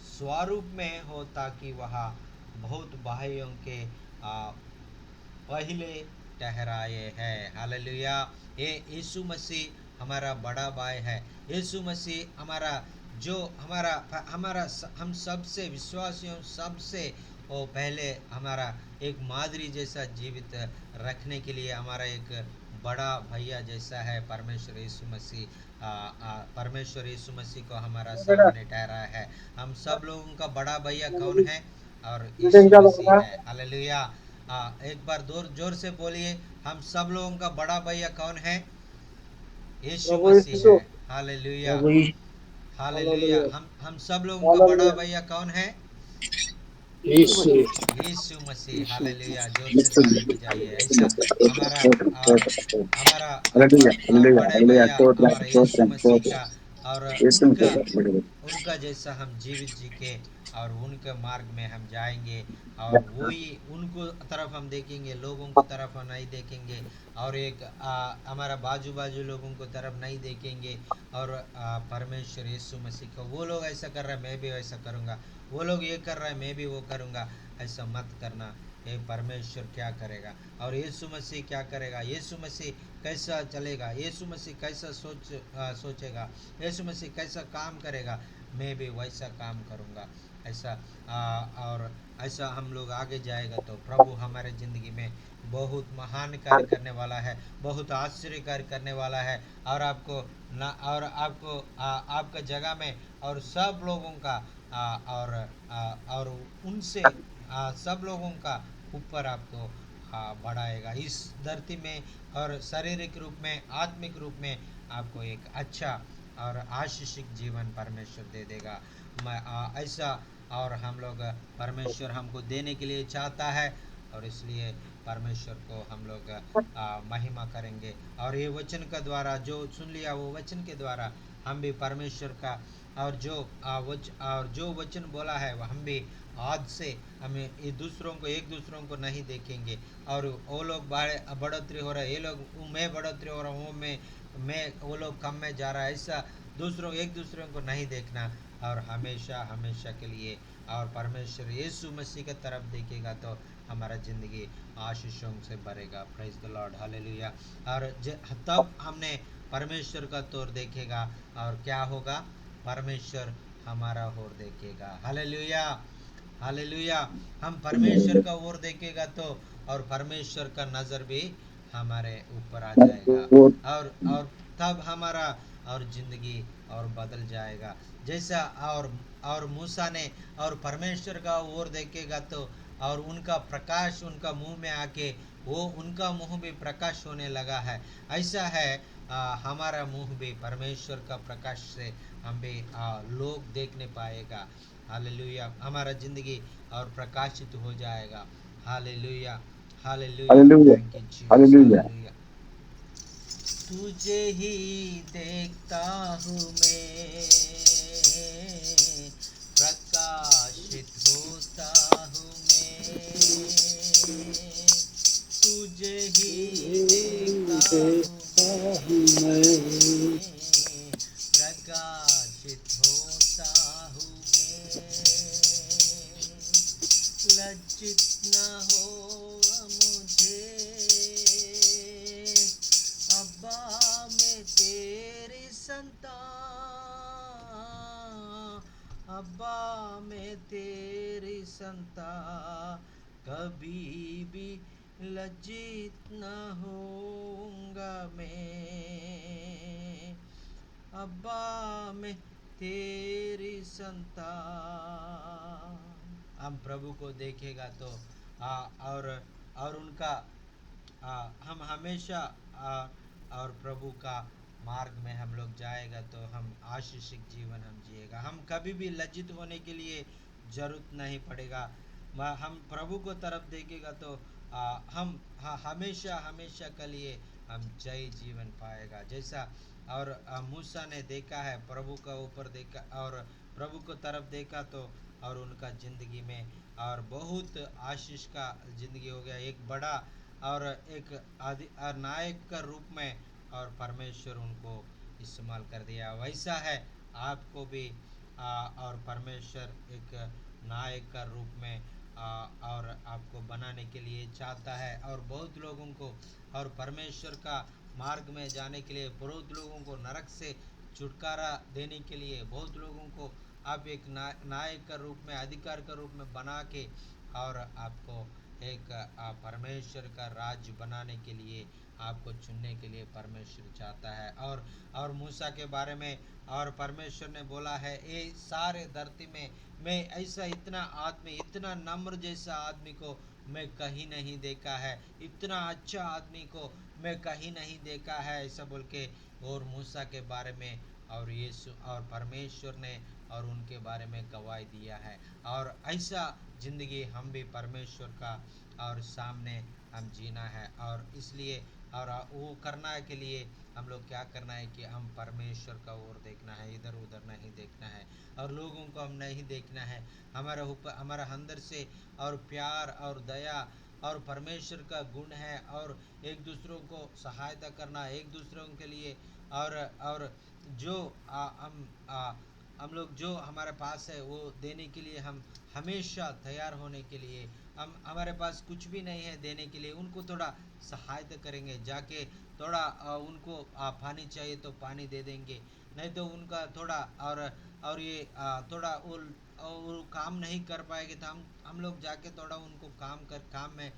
स्वरूप में हो ताकि वह बहुत भाइयों के पहले ठहराए हैं। हालेलुया। ये यीशु मसीह हमारा बड़ा भाई है। यीशु मसीह हमारा जो हमारा हमारा हम सबसे विश्वासियों सबसे वो पहले हमारा एक मादरी जैसा जीवित रखने के लिए हमारा एक बड़ा भैया जैसा है परमेश्वर यीशु मसीह। परमेश्वर यीशु मसीह को हमारा सामने ठहरा है। हम सब लोगों का बड़ा भैया कौन है? और यीशु मसीह है। हालेलुया। एक बार जोर जोर से बोलिए, हम सब लोगों का बड़ा भैया कौन है? यीशु प्रभु मसीह यीशु। है। हालेलुया। प्रभु यीशु हालेलुया। हालेलुया। हम सब लोगों का बड़ा हालेलुया। भैया कौन है? यीशु मसीह। यीशु मसीह। यीशु। हालेलुया। जोर से यीशु ताली बजाइए। ऐसा हमारा और हमारा हालेलुया हालेलुया बड़े हालेलुया भैया हमारा यीशु स्तोत्रम मसीह स्तोत्रम का और यीशु उनका स्तोत्रम उनका जैसा हम जीवित जी के और उनके मार्ग में हम जाएंगे और वही उनको तरफ हम देखेंगे, लोगों को तरफ हम नहीं देखेंगे और एक हमारा बाजू बाजू लोगों को तरफ नहीं देखेंगे और परमेश्वर यीशु मसीह को वो लोग ऐसा कर रहे हैं मैं भी वैसा करूँगा, वो लोग ये कर रहे हैं मैं भी वो करूँगा, ऐसा मत करना। ये परमेश्वर क्या करेगा और यीशु मसीह क्या करेगा, यीशु मसीह कैसा चलेगा, यीशु मसीह कैसा सोचेगा, यीशु मसीह कैसा काम करेगा, मैं भी वैसा काम करूँगा। ऐसा और ऐसा हम लोग आगे जाएगा तो प्रभु हमारे ज़िंदगी में बहुत महान कार्य करने वाला है, बहुत आश्चर्य कार्य करने वाला है और आपको ना और आपको आपका जगह में और सब लोगों का और उनसे सब लोगों का ऊपर आपको बढ़ाएगा इस धरती में और शारीरिक रूप में आत्मिक रूप में आपको एक अच्छा और आशीषित जीवन परमेश्वर दे देगा। ऐसा और हम लोग परमेश्वर हमको देने के लिए चाहता है और इसलिए परमेश्वर को हम लोग महिमा करेंगे और ये वचन के द्वारा जो सुन लिया वो वचन के द्वारा हम भी परमेश्वर का और जो वचन बोला है हम भी आज से हमें ये दूसरों को एक दूसरों को नहीं देखेंगे और वो लोग बढ़ोतरी हो रहा है, ये लोग मैं बढ़ोतरी हो रहा हूँ, मैं वो लोग कम में जा रहा है, ऐसा दूसरों एक दूसरों को नहीं देखना और हमेशा हमेशा के लिए और परमेश्वर यीशु मसीह की तरफ देखेगा तो हमारा ज़िंदगी आशीषों से भरेगा। Praise the Lord. हालेलुया। और तब हमने परमेश्वर का तौर देखेगा और क्या होगा, परमेश्वर हमारा ओर देखेगा। Hallelujah hallelujah. हम परमेश्वर का ओर देखेगा तो और परमेश्वर का नज़र भी हमारे ऊपर आ जाएगा और तब हमारा और ज़िंदगी और बदल जाएगा। जैसा और मूसा ने और परमेश्वर का ओर देखेगा तो और उनका प्रकाश उनका मुंह में आके वो उनका मुंह भी प्रकाश होने लगा है। ऐसा है हमारा मुंह भी परमेश्वर का प्रकाश से हम भी लोग देखने पाएगा। हालेलुया। हमारा ज़िंदगी और प्रकाशित हो जाएगा। Hallelujah hallelujah. Hallelujah thank you Jesus. Hallelujah hallelujah. तुझे ही देखता हूँ मैं, प्रकाशित होता हूँ मैं, तुझे ही देखता हूँ मैं, प्रकाशित होता हूँ मैं, लज्जित न हो मुझे, अब्बा मैं तेरी संतान, अब्बा मैं तेरी संतान, कभी भी लज्जित न होऊंगा मैं, अब्बा मैं तेरी संतान। हम प्रभु को देखेगा तो और उनका हम हमेशा और प्रभु का मार्ग में हम लोग जाएगा तो हम आशीषित जीवन हम जिएगा। हम कभी भी लज्जित होने के लिए जरूरत नहीं पड़ेगा। हम प्रभु को तरफ देखेगा तो हम हमेशा हमेशा के लिए हम जय जीवन पाएगा। जैसा और मूसा ने देखा है, प्रभु का ऊपर देखा और प्रभु को तरफ देखा तो और उनका ज़िंदगी में और बहुत आशीष का ज़िंदगी हो गया। एक बड़ा और एक नायक का रूप में और परमेश्वर उनको इस्तेमाल कर दिया। वैसा है आपको भी और परमेश्वर एक नायक का रूप में और आपको बनाने के लिए चाहता है और बहुत लोगों को और परमेश्वर का मार्ग में जाने के लिए, बहुत लोगों को नरक से छुटकारा देने के लिए, बहुत लोगों को आप एक नायक का रूप में, अधिकार का रूप में बना के और आपको एक परमेश्वर का राज्य बनाने के लिए आपको चुनने के लिए परमेश्वर चाहता है। और मूसा के बारे में और परमेश्वर ने बोला है, ये सारे धरती में मैं ऐसा इतना आदमी, इतना नम्र जैसा आदमी को मैं कहीं नहीं देखा है, इतना अच्छा आदमी को मैं कहीं नहीं देखा है, ऐसा बोल के और मूसा के बारे में और यीशु और परमेश्वर ने और उनके बारे में गवाही दिया है। और ऐसा ज़िंदगी हम भी परमेश्वर का और सामने हम जीना है। और इसलिए और वो करना के लिए हम लोग क्या करना है कि हम परमेश्वर का ओर देखना है, इधर उधर नहीं देखना है और लोगों को हम नहीं देखना है। हमारे ऊपर, हमारा अंदर से और प्यार और दया और परमेश्वर का गुण है और एक दूसरों को सहायता करना, एक दूसरों के लिए और जो हम लोग जो हमारे पास है वो देने के लिए हम हमेशा तैयार होने के लिए। हम हमारे पास कुछ भी नहीं है देने के लिए, उनको थोड़ा सहायता करेंगे, जाके थोड़ा उनको पानी चाहिए तो पानी दे देंगे, नहीं तो उनका थोड़ा और ये थोड़ा वो काम नहीं कर पाएंगे तो हम लोग जाके थोड़ा उनको काम में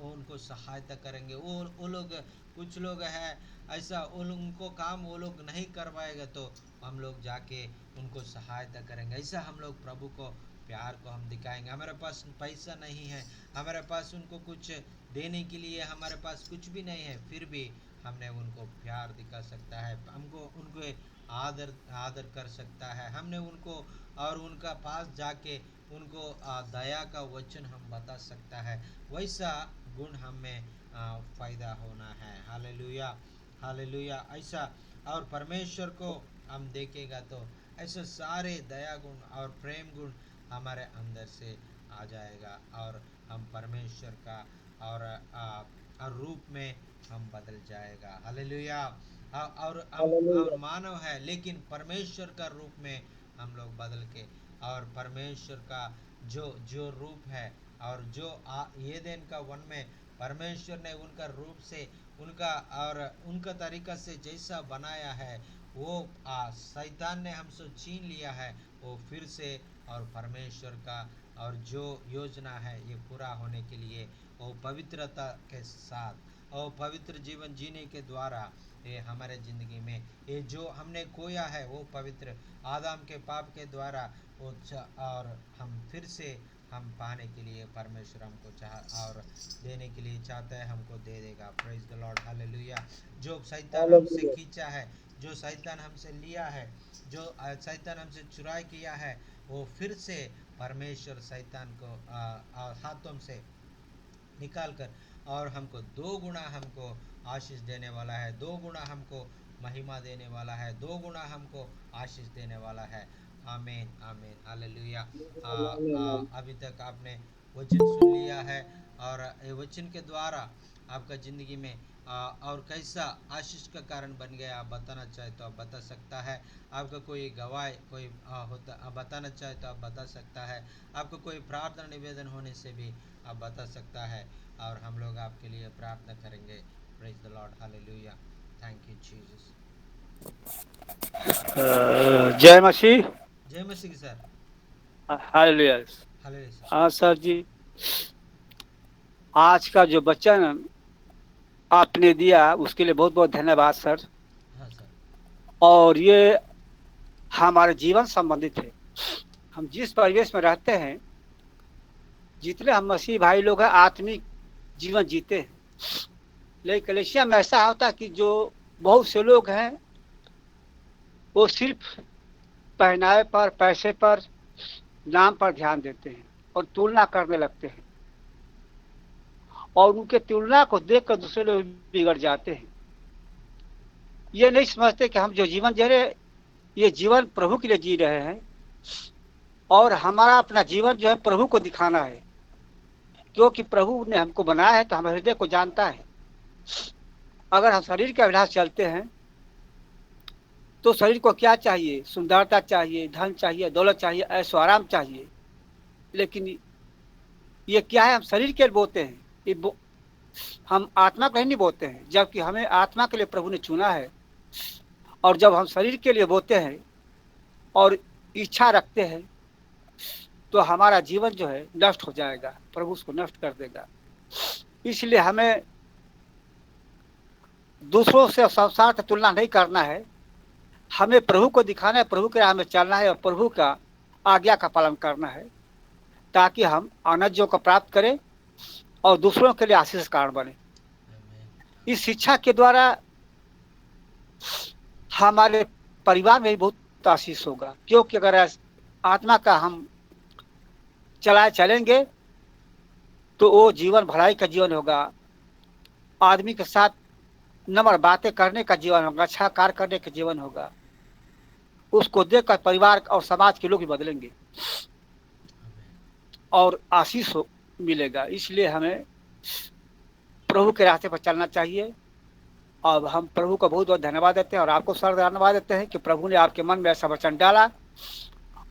उनको सहायता करेंगे। वो लोग, कुछ लोग हैं ऐसा, उनको काम वो लोग नहीं कर पाएगा तो हम लोग जाके उनको सहायता करेंगे। ऐसा हम लोग प्रभु को प्यार को हम दिखाएंगे। हमारे पास पैसा नहीं है, हमारे पास उनको कुछ देने के लिए हमारे पास कुछ भी नहीं है, फिर भी हमने उनको प्यार दिखा सकता है, हमको उनको आदर कर सकता है, हमने उनको और उनका पास जाके उनको दया का वचन हम बता सकता है। वैसा गुण हमें फ़ायदा होना है। Hallelujah, hallelujah. ऐसा और परमेश्वर को हम देखेगा तो ऐसे सारे दया गुण और प्रेम गुण हमारे अंदर से आ जाएगा और हम परमेश्वर का और रूप में हम बदल जाएगा। हालेलुया। और हम मानव है लेकिन परमेश्वर का रूप में हम लोग बदल के और परमेश्वर का जो रूप है और जो एदेन का वन में परमेश्वर ने उनका रूप से उनका और उनका तरीका से जैसा बनाया है, वो शैतान ने हमसे छीन लिया है, वो फिर से और परमेश्वर का और जो योजना है ये पूरा होने के लिए वो पवित्रता के साथ और पवित्र जीवन जीने के द्वारा ये हमारे ज़िंदगी में ये जो हमने खोया है वो पवित्र आदम के पाप के द्वारा वो और हम फिर से हम पाने के लिए परमेश्वर हमको चाह और देने के लिए चाहता है, हमको दे देगा। Praise the Lord, hallelujah. जो शैतान हमसे खींचा है, जो शैतान हमसे लिया है, जो शैतान हमसे चुराई किया है, वो फिर से परमेश्वर शैतान को हाथों से निकाल कर और हमको 2 गुना हमको आशीष देने वाला है, 2 गुना हमको महिमा देने वाला है, 2 गुना हमको आशीष देने वाला है। आमीन, आमीन, हालेलुया। अभी तक आपने वचन सुन लिया है और ये वचन के द्वारा आपका ज़िंदगी में और कैसा आशीष का कारण बन गया, आप बताना चाहे तो आप बता सकता है। आपका कोई गवाह कोई होता बताना चाहे तो आप बता सकता है। आपको कोई प्रार्थना निवेदन होने से भी आप बता सकता है और हम लोग आपके लिए प्रार्थना करेंगे। Praise the Lord, hallelujah. Thank you Jesus. जय मसीह। जय मसीह सर। हालेलुया। Hallelujah sir. हाँ सर जी, आज का जो वचन आपने दिया उसके लिए बहुत बहुत धन्यवाद सर। हाँ सर। और ये हमारे जीवन संबंधित है। हम जिस परिवेश में रहते हैं, जितने हम मसीह भाई लोग हैं आत्मिक जीवन जीते हैं, लेकिन कलीसिया में ऐसा होता है कि जो बहुत से लोग हैं वो सिर्फ पहनावे पर, पैसे पर, नाम पर ध्यान देते हैं और तुलना करने लगते हैं, और उनके तुलना को देखकर दूसरे लोग बिगड़ जाते हैं। ये नहीं समझते कि हम जो जीवन जी रहे ये जीवन प्रभु के लिए जी रहे हैं, और हमारा अपना जीवन जो है प्रभु को दिखाना है, क्योंकि प्रभु ने हमको बनाया है तो हमारे हृदय को जानता है। अगर हम शरीर के अभिलाष चलते हैं तो शरीर को क्या चाहिए? सुंदरता चाहिए, धन चाहिए, दौलत चाहिए, ऐशो आराम चाहिए। लेकिन ये क्या है? हम शरीर के लिए बोते हैं, हम आत्मा के लिए नहीं बोते हैं, जबकि हमें आत्मा के लिए प्रभु ने चुना है। और जब हम शरीर के लिए बोते हैं और इच्छा रखते हैं तो हमारा जीवन जो है नष्ट हो जाएगा, प्रभु उसको नष्ट कर देगा। इसलिए हमें दूसरों से संसार से तुलना नहीं करना है, हमें प्रभु को दिखाना है, प्रभु के राह में चलना है और प्रभु का आज्ञा का पालन करना है, ताकि हम आनंद को प्राप्त करें और दूसरों के लिए आशीष कारण बने। इस शिक्षा के द्वारा हमारे परिवार में भी बहुत आशीष होगा, क्योंकि अगर आत्मा का हम चलेंगे तो वो जीवन भलाई का जीवन होगा, आदमी के साथ नम्र बातें करने का जीवन होगा, अच्छा कार्य करने का जीवन होगा। उसको देखकर परिवार और समाज के लोग भी बदलेंगे और आशीष मिलेगा। इसलिए हमें प्रभु के रास्ते पर चलना चाहिए। अब हम प्रभु को बहुत बहुत धन्यवाद देते हैं और आपको सर धन्यवाद देते हैं कि प्रभु ने आपके मन में ऐसा वचन डाला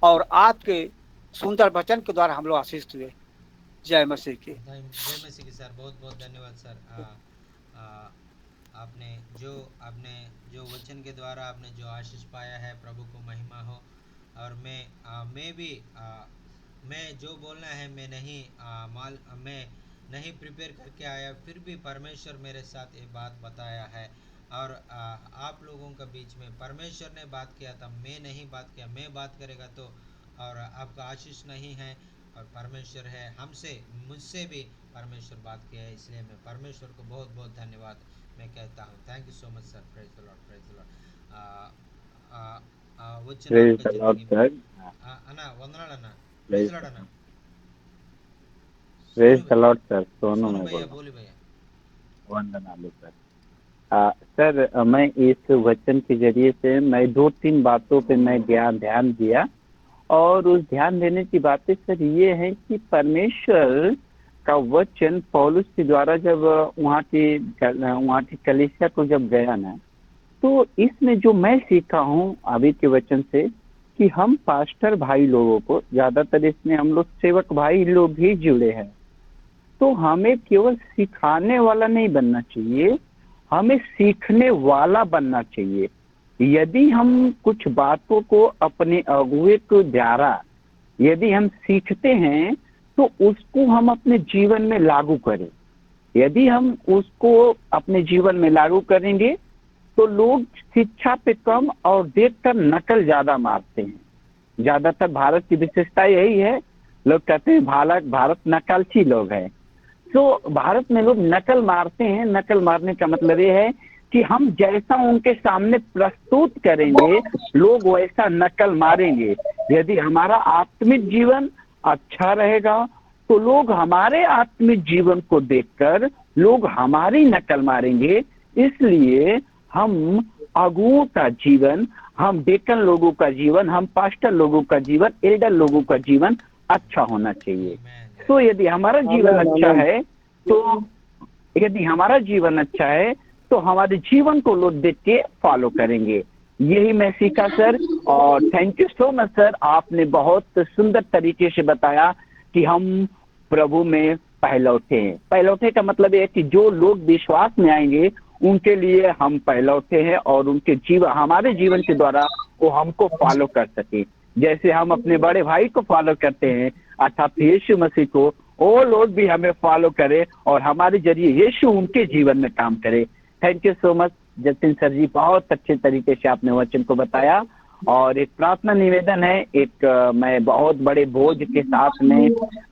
और आपके सुंदर वचन के द्वारा हम लोग आशीष हुए। जय मसीह की। जय मसीह की सर, बहुत बहुत धन्यवाद सर। आपने जो वचन के द्वारा आपने जो आशीष पाया है, प्रभु को महिमा हो। और मैं जो बोलना है मैं नहीं प्रिपेयर करके आया, फिर भी परमेश्वर मेरे साथ ये बात बताया है। और आप लोगों के बीच में परमेश्वर ने बात किया था, मैं नहीं बात किया। मैं बात करेगा तो और आपका आशीष नहीं है, और परमेश्वर है मुझसे भी परमेश्वर बात किया है। इसलिए मैं परमेश्वर को बहुत बहुत धन्यवाद मैं कहता हूँ। Thank you so much sir. Praise the Lord, praise the Lord. అన్న వందనాలు అన్న। ప్రైజ్ లార్డ్ అన్న। Praise the Lord sir. Sonu भैया बोली भैया। वंदनालु सर। सर मैं इस वचन के जरिए से मैं 2-3 बातों पे मैं ध्यान दिया, और उस ध्यान देने की बातें सर ये है कि परमेश्वर का वचन पौलुस के द्वारा जब वहाँ की कलीसिया को जब गया ना, तो इसमें जो मैं सीखा हूँ अभी के वचन से कि हम पास्टर भाई लोगों को, ज्यादातर इसमें हम लोग सेवक भाई लोग भी जुड़े हैं, तो हमें केवल सिखाने वाला नहीं बनना चाहिए, हमें सीखने वाला बनना चाहिए। यदि हम कुछ बातों को अपने अगुए को द्वारा यदि हम सीखते हैं तो उसको हम अपने जीवन में लागू करें। यदि हम उसको अपने जीवन में लागू करेंगे तो लोग शिक्षा पे कम और देखकर नकल ज्यादा मारते हैं। ज्यादातर भारत की विशेषता यही है, लोग कहते हैं भारत नकलची लोग हैं। तो भारत में लोग नकल मारते हैं। नकल मारने का मतलब ये है कि हम जैसा उनके सामने प्रस्तुत करेंगे लोग वैसा नकल मारेंगे। यदि हमारा आत्मिक जीवन अच्छा रहेगा तो लोग हमारे आत्मिक जीवन को देखकर लोग हमारी नकल मारेंगे। इसलिए हम अगुओं का जीवन, हम डेकन लोगों का जीवन, हम पास्टर लोगों का जीवन, एल्डर लोगों का जीवन अच्छा होना चाहिए। तो यदि हमारा जीवन अच्छा है तो हमारे जीवन को लोग देख के फॉलो करेंगे। यही मैं सीखा सर। और thank you so much sir, आपने बहुत सुंदर तरीके से बताया कि हम प्रभु में पहलौठे हैं। पहलौठे का मतलब ये है कि जो लोग विश्वास में आएंगे उनके लिए हम पहलौठे हैं, और उनके हमारे जीवन के द्वारा वो हमको फॉलो कर सके। जैसे हम अपने बड़े भाई को फॉलो करते हैं अर्थात यीशु मसीह को, वो लोग भी हमें फॉलो करे और हमारे जरिए यीशु उनके जीवन में काम करे। Thank you so much Jatin sir ji, बहुत अच्छे तरीके से आपने वचन को बताया। और एक प्रार्थना निवेदन है, मैं बहुत बड़े बोझ के साथ में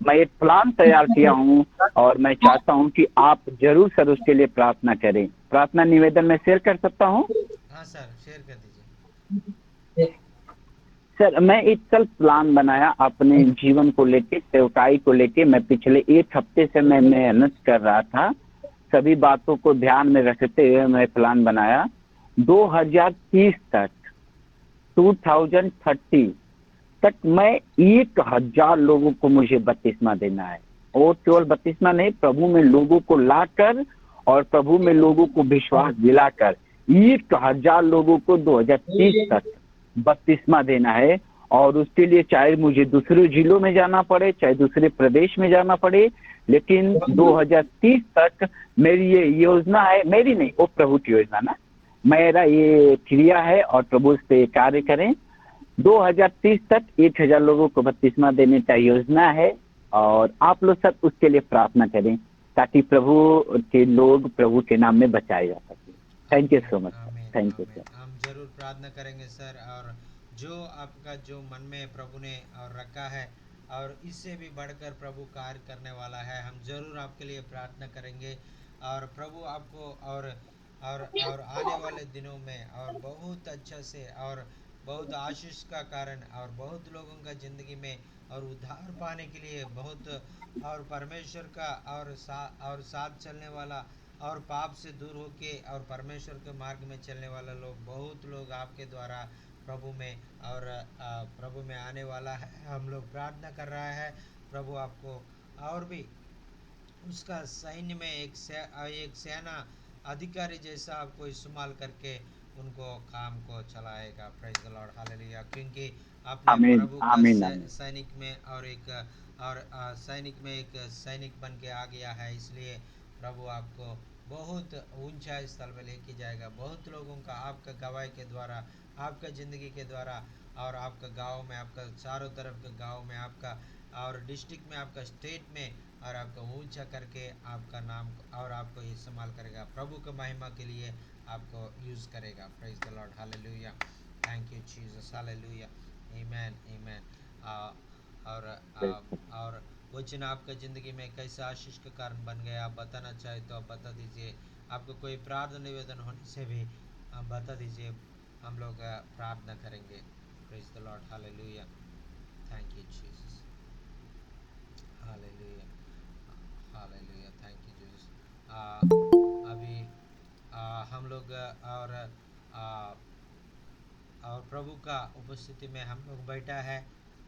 मैं एक प्लान तैयार किया हूँ और मैं चाहता हूँ कि आप जरूर सर उसके लिए प्रार्थना करें। प्रार्थना निवेदन मैं शेयर कर सकता हूँ? हाँ सर, शेयर कर दीजिए। सर, मैं एक कल प्लान बनाया अपने जीवन को लेके, सेवकाई को लेके। मैं पिछले 1 हफ्ते से मैं मेहनत कर रहा था, सभी बातों को ध्यान में रखते हुए मैं प्लान बनाया 2030 तक, 2030 तक मैं 1000 लोगों को मुझे बपतिस्मा देना है। और केवल बपतिस्मा नहीं, प्रभु में लोगों को लाकर और प्रभु में लोगों को विश्वास दिलाकर 1000 लोगों को 2030 तक बपतिस्मा देना है। और उसके लिए चाहे मुझे दूसरे जिलों में जाना पड़े, चाहे दूसरे प्रदेश में जाना पड़े, लेकिन 2030 तक मेरी ये योजना है। मेरी नहीं, वो प्रभु की योजना ना, मेरा ये क्रिया है और प्रभु उस पे कार्य करें। 2030 तक 1000 लोगों को बपतिस्मा देने का योजना है और आप लोग सब उसके लिए प्रार्थना करें ताकि प्रभु के लोग प्रभु के नाम में बचाए जा सके। Thank you so much sir, आमीन, थैंक यू आमीन। सर। हम जरूर प्रार्थना करेंगे सर, और जो आपका जो मन में प्रभु ने और रखा है और इससे भी बढ़कर प्रभु कार्य करने वाला है, हम जरूर आपके लिए प्रार्थना करेंगे। और प्रभु आपको और आने वाले दिनों में और बहुत अच्छा से और बहुत आशीष का कारण और बहुत लोगों का ज़िंदगी में और उद्धार पाने के लिए बहुत और परमेश्वर का और साथ चलने वाला और पाप से दूर होके और परमेश्वर के मार्ग में चलने वाला लोग, बहुत लोग आपके द्वारा प्रभु में और प्रभु में आने वाला है। हम लोग प्रार्थना कर रहा है प्रभु आपको और भी उसका सैन्य में एक सेना अधिकारी जैसा आपको इस्तेमाल करके उनको काम को चलाएगा। Praise the Lord, hallelujah. क्योंकि आपने आमीन, प्रभु का आमीन, आमीन। सैनिक में सैनिक में एक सैनिक बन के आ गया है, इसलिए प्रभु आपको बहुत ऊंचा स्थल में लेके जाएगा। बहुत लोगों का आपका गवाही के द्वारा, आपका ज़िंदगी के द्वारा और आपका गांव में, आपका चारों तरफ के गांव में, आपका और डिस्ट्रिक्ट में, आपका स्टेट में और आपको ऊंचा करके आपका नाम और आपको इस्तेमाल करेगा, प्रभु की महिमा के लिए आपको यूज़ करेगा। Praise the Lord, hallelujah. Thank you Jesus, hallelujah, आमीन, आमीन। और वचन आपका ज़िंदगी में कैसे आशीष का कारण बन गया, आप बताना चाहे तो आप बता दीजिए। आपको कोई प्रार्थना निवेदन होने से भी आप बता दीजिए, हम लोग प्रार्थना करेंगे। Praise the Lord, hallelujah. Thank you Jesus, hallelujah, hallelujah. Thank you Jesus. अभी हम लोग और प्रभु का उपस्थिति में हम लोग बैठा है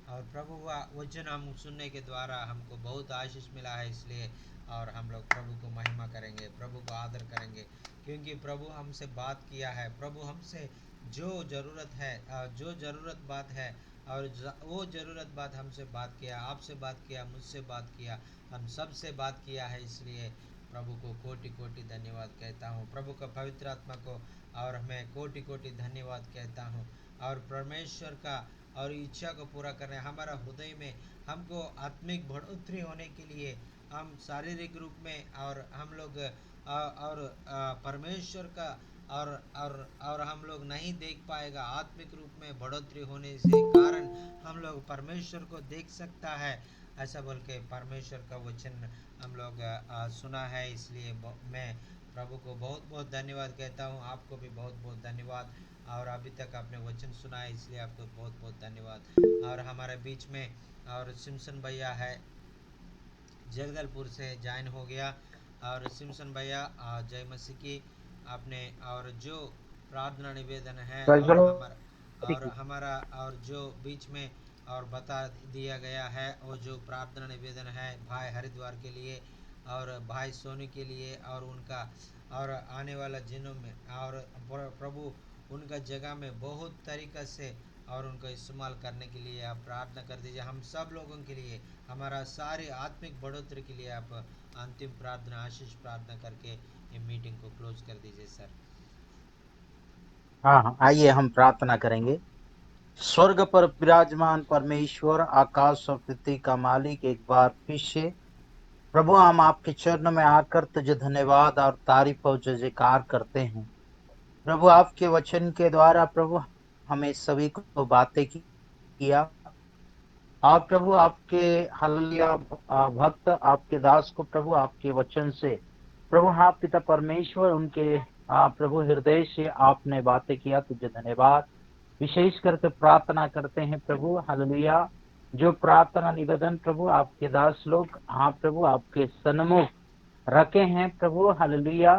और प्रभु का वचन हम सुनने के द्वारा हमको बहुत आशीष मिला है, इसलिए और हम लोग प्रभु को महिमा करेंगे, प्रभु को आदर करेंगे, क्योंकि प्रभु हमसे बात किया है। प्रभु हमसे जो ज़रूरत है, जो ज़रूरत बात है और वो ज़रूरत बात हमसे बात किया, आपसे बात किया, मुझसे बात किया, हम सब से बात किया है। इसलिए प्रभु को कोटि कोटि धन्यवाद कहता हूँ, प्रभु का पवित्र आत्मा को और मैं कोटि कोटि धन्यवाद कहता हूँ। और परमेश्वर का और इच्छा को पूरा करने हमारा हृदय में हमको आत्मिक बढ़ोतरी होने के लिए हम शारीरिक रूप में और हम लोग परमेश्वर का और हम लोग नहीं देख पाएगा। आत्मिक रूप में बढ़ोतरी होने से कारण हम लोग परमेश्वर को देख सकता है, ऐसा बोल के परमेश्वर का वचन हम लोग सुना है। इसलिए मैं प्रभु को बहुत बहुत धन्यवाद कहता हूँ, आपको भी बहुत बहुत धन्यवाद। और अभी तक आपने वचन सुना है, इसलिए आपको बहुत बहुत धन्यवाद। और हमारे बीच में और सिमसन भैया है, जगदलपुर से ज्वाइन हो गया। और सिमसन भैया, जय मसीह की। आपने और जो प्रार्थना निवेदन है और हमारा और जो बीच में और बता दिया गया है, वो जो प्रार्थना निवेदन है भाई हरिद्वार के लिए और भाई सोनी के लिए और उनका और आने वाला दिनों में और प्रभु उनका जगह में बहुत तरीक़ा से और उनको इस्तेमाल करने के लिए आप प्रार्थना कर दीजिए। हम सब लोगों के लिए, हमारा सारी आत्मिक बढ़ोतरी के लिए आप अंतिम प्रार्थना, आशीष प्रार्थना करके ये मीटिंग को क्लोज कर दीजिए सर। हाँ हाँ, आइए हम प्रार्थना करेंगे। स्वर्ग पर विराजमान परमेश्वर, आकाश और पृथ्वी का मालिक, एक बार फिर से प्रभु हम आपके चरणों में आकर तुझे धन्यवाद और तारीफ और जय जयकार करते हैं। प्रभु आपके वचन के द्वारा प्रभु हमें सभी को बातें किया और प्रभु आपके हालेलुया भक्त आपके दास को प्रभु आपके वचन से प्रभु हाँ पिता परमेश्वर उनके प्रभु हृदय से आपने बातें किया, तुझे धन्यवाद। विशेष करके प्रार्थना करते हैं प्रभु हालेलुया, जो प्रार्थना निवेदन प्रभु आपके दास लोग हाँ प्रभु आपके सन्मुख रखे हैं प्रभु हालेलुया।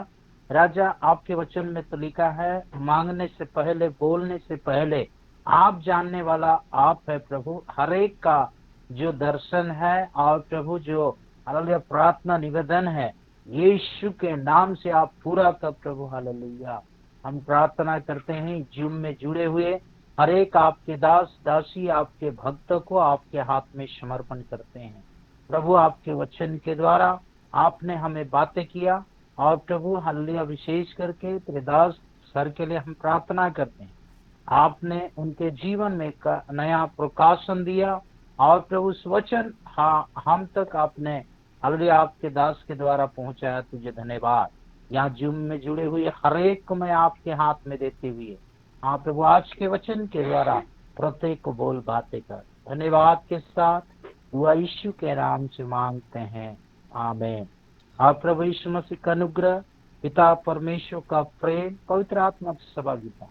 राजा आपके वचन में तो लिखा है, मांगने से पहले बोलने से पहले आप जानने वाला आप है प्रभु। हर एक का जो दर्शन है और प्रभु जो हालेलुया प्रार्थना निवेदन है यीशु के नाम से आप पूरा कर प्रभु हालेलुया। हम प्रार्थना करते हैं जूम में जुड़े हुए हर एक आपके दास दासी आपके भक्त को आपके हाथ में समर्पण करते हैं प्रभु। आपके वचन के द्वारा आपने हमें बातें किया और प्रभु हालेलुया विशेष करके तेरे दास सर के लिए हम प्रार्थना करते हैं। आपने उनके जीवन में नया प्रकाशन दिया और प्रभु उस वचन हम तक आपने हालेलुया आपके दास के द्वारा पहुंचाया, तुझे धन्यवाद। यहाँ जूम में जुड़े हुए हर एक को मैं आपके हाथ में देते हुए हाँ प्रभु आज के वचन के द्वारा प्रत्येक को बोल बातें कर धन्यवाद के साथ हुआ यीशु के नाम से मांगते हैं, आमीन। आप प्रभु यीशु मसीह का अनुग्रह, पिता परमेश्वर का प्रेम, पवित्र आत्मा की सहभागिता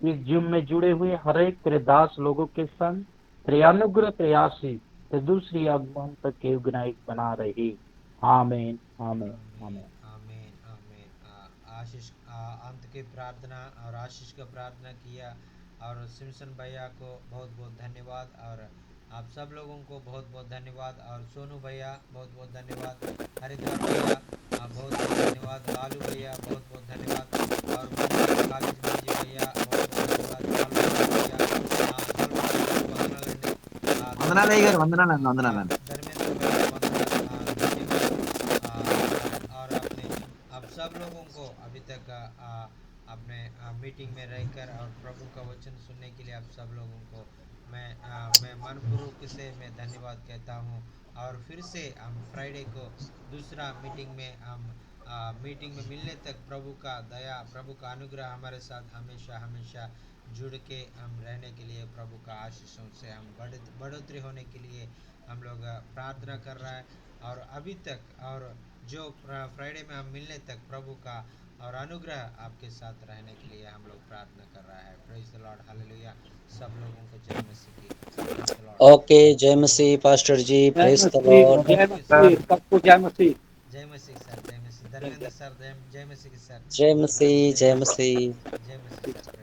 इस जूम में जुड़े हुए हर एक तेरे दास लोगों के संग तेरे अनुग्रह तेरे आशीष ते दूसरी आगमन तक के युगनायक बना रही, आमीन आमीन आमीन आमीन आमीन। आशीष अंत की प्रार्थना और आशीष का प्रार्थना किया और सिमसन भैया को बहुत बहुत धन्यवाद और आप सब लोगों को बहुत बहुत धन्यवाद और सोनू भैया बहुत बहुत धन्यवाद, हरिद्वार भैया बहुत बहुत धन्यवाद, लालू भैया बहुत बहुत धन्यवाद और कॉलेज भैया बहुत बहुत धन्यवाद, వందనాలు धर्मेंद्र भैया और अपने आप सब लोगों को अभी तक अपने मीटिंग में रहकर और प्रभु का वचन सुनने के लिए आप सब लोगों को मैं मनपूर्वक से मैं धन्यवाद कहता हूँ। और फिर से हम फ्राइडे को दूसरा मीटिंग में मिलने तक प्रभु का दया प्रभु का अनुग्रह हमारे साथ हमेशा हमेशा जुड़ के हम रहने के लिए प्रभु का आशीषों से हम बढ़ोतरी होने के लिए हम लोग प्रार्थना कर रहा है। और अभी तक और जो फ्राइडे में हम मिलने तक प्रभु का और अनुग्रह आपके साथ रहने के लिए हम लोग प्रार्थना कर रहा है। Praise the Lord hallelujah. सब लोगों को जय मसीह की। Praise the Lord. ओके, जय मसीह pastor ji, praise the Lord. जय मसीह, सबको जय मसीह। जय मसीह सर, जय मसीह धर्मेंद्र सर, जय मसीह सर, जय मसीह, जय मसीह। जय मसीह सर।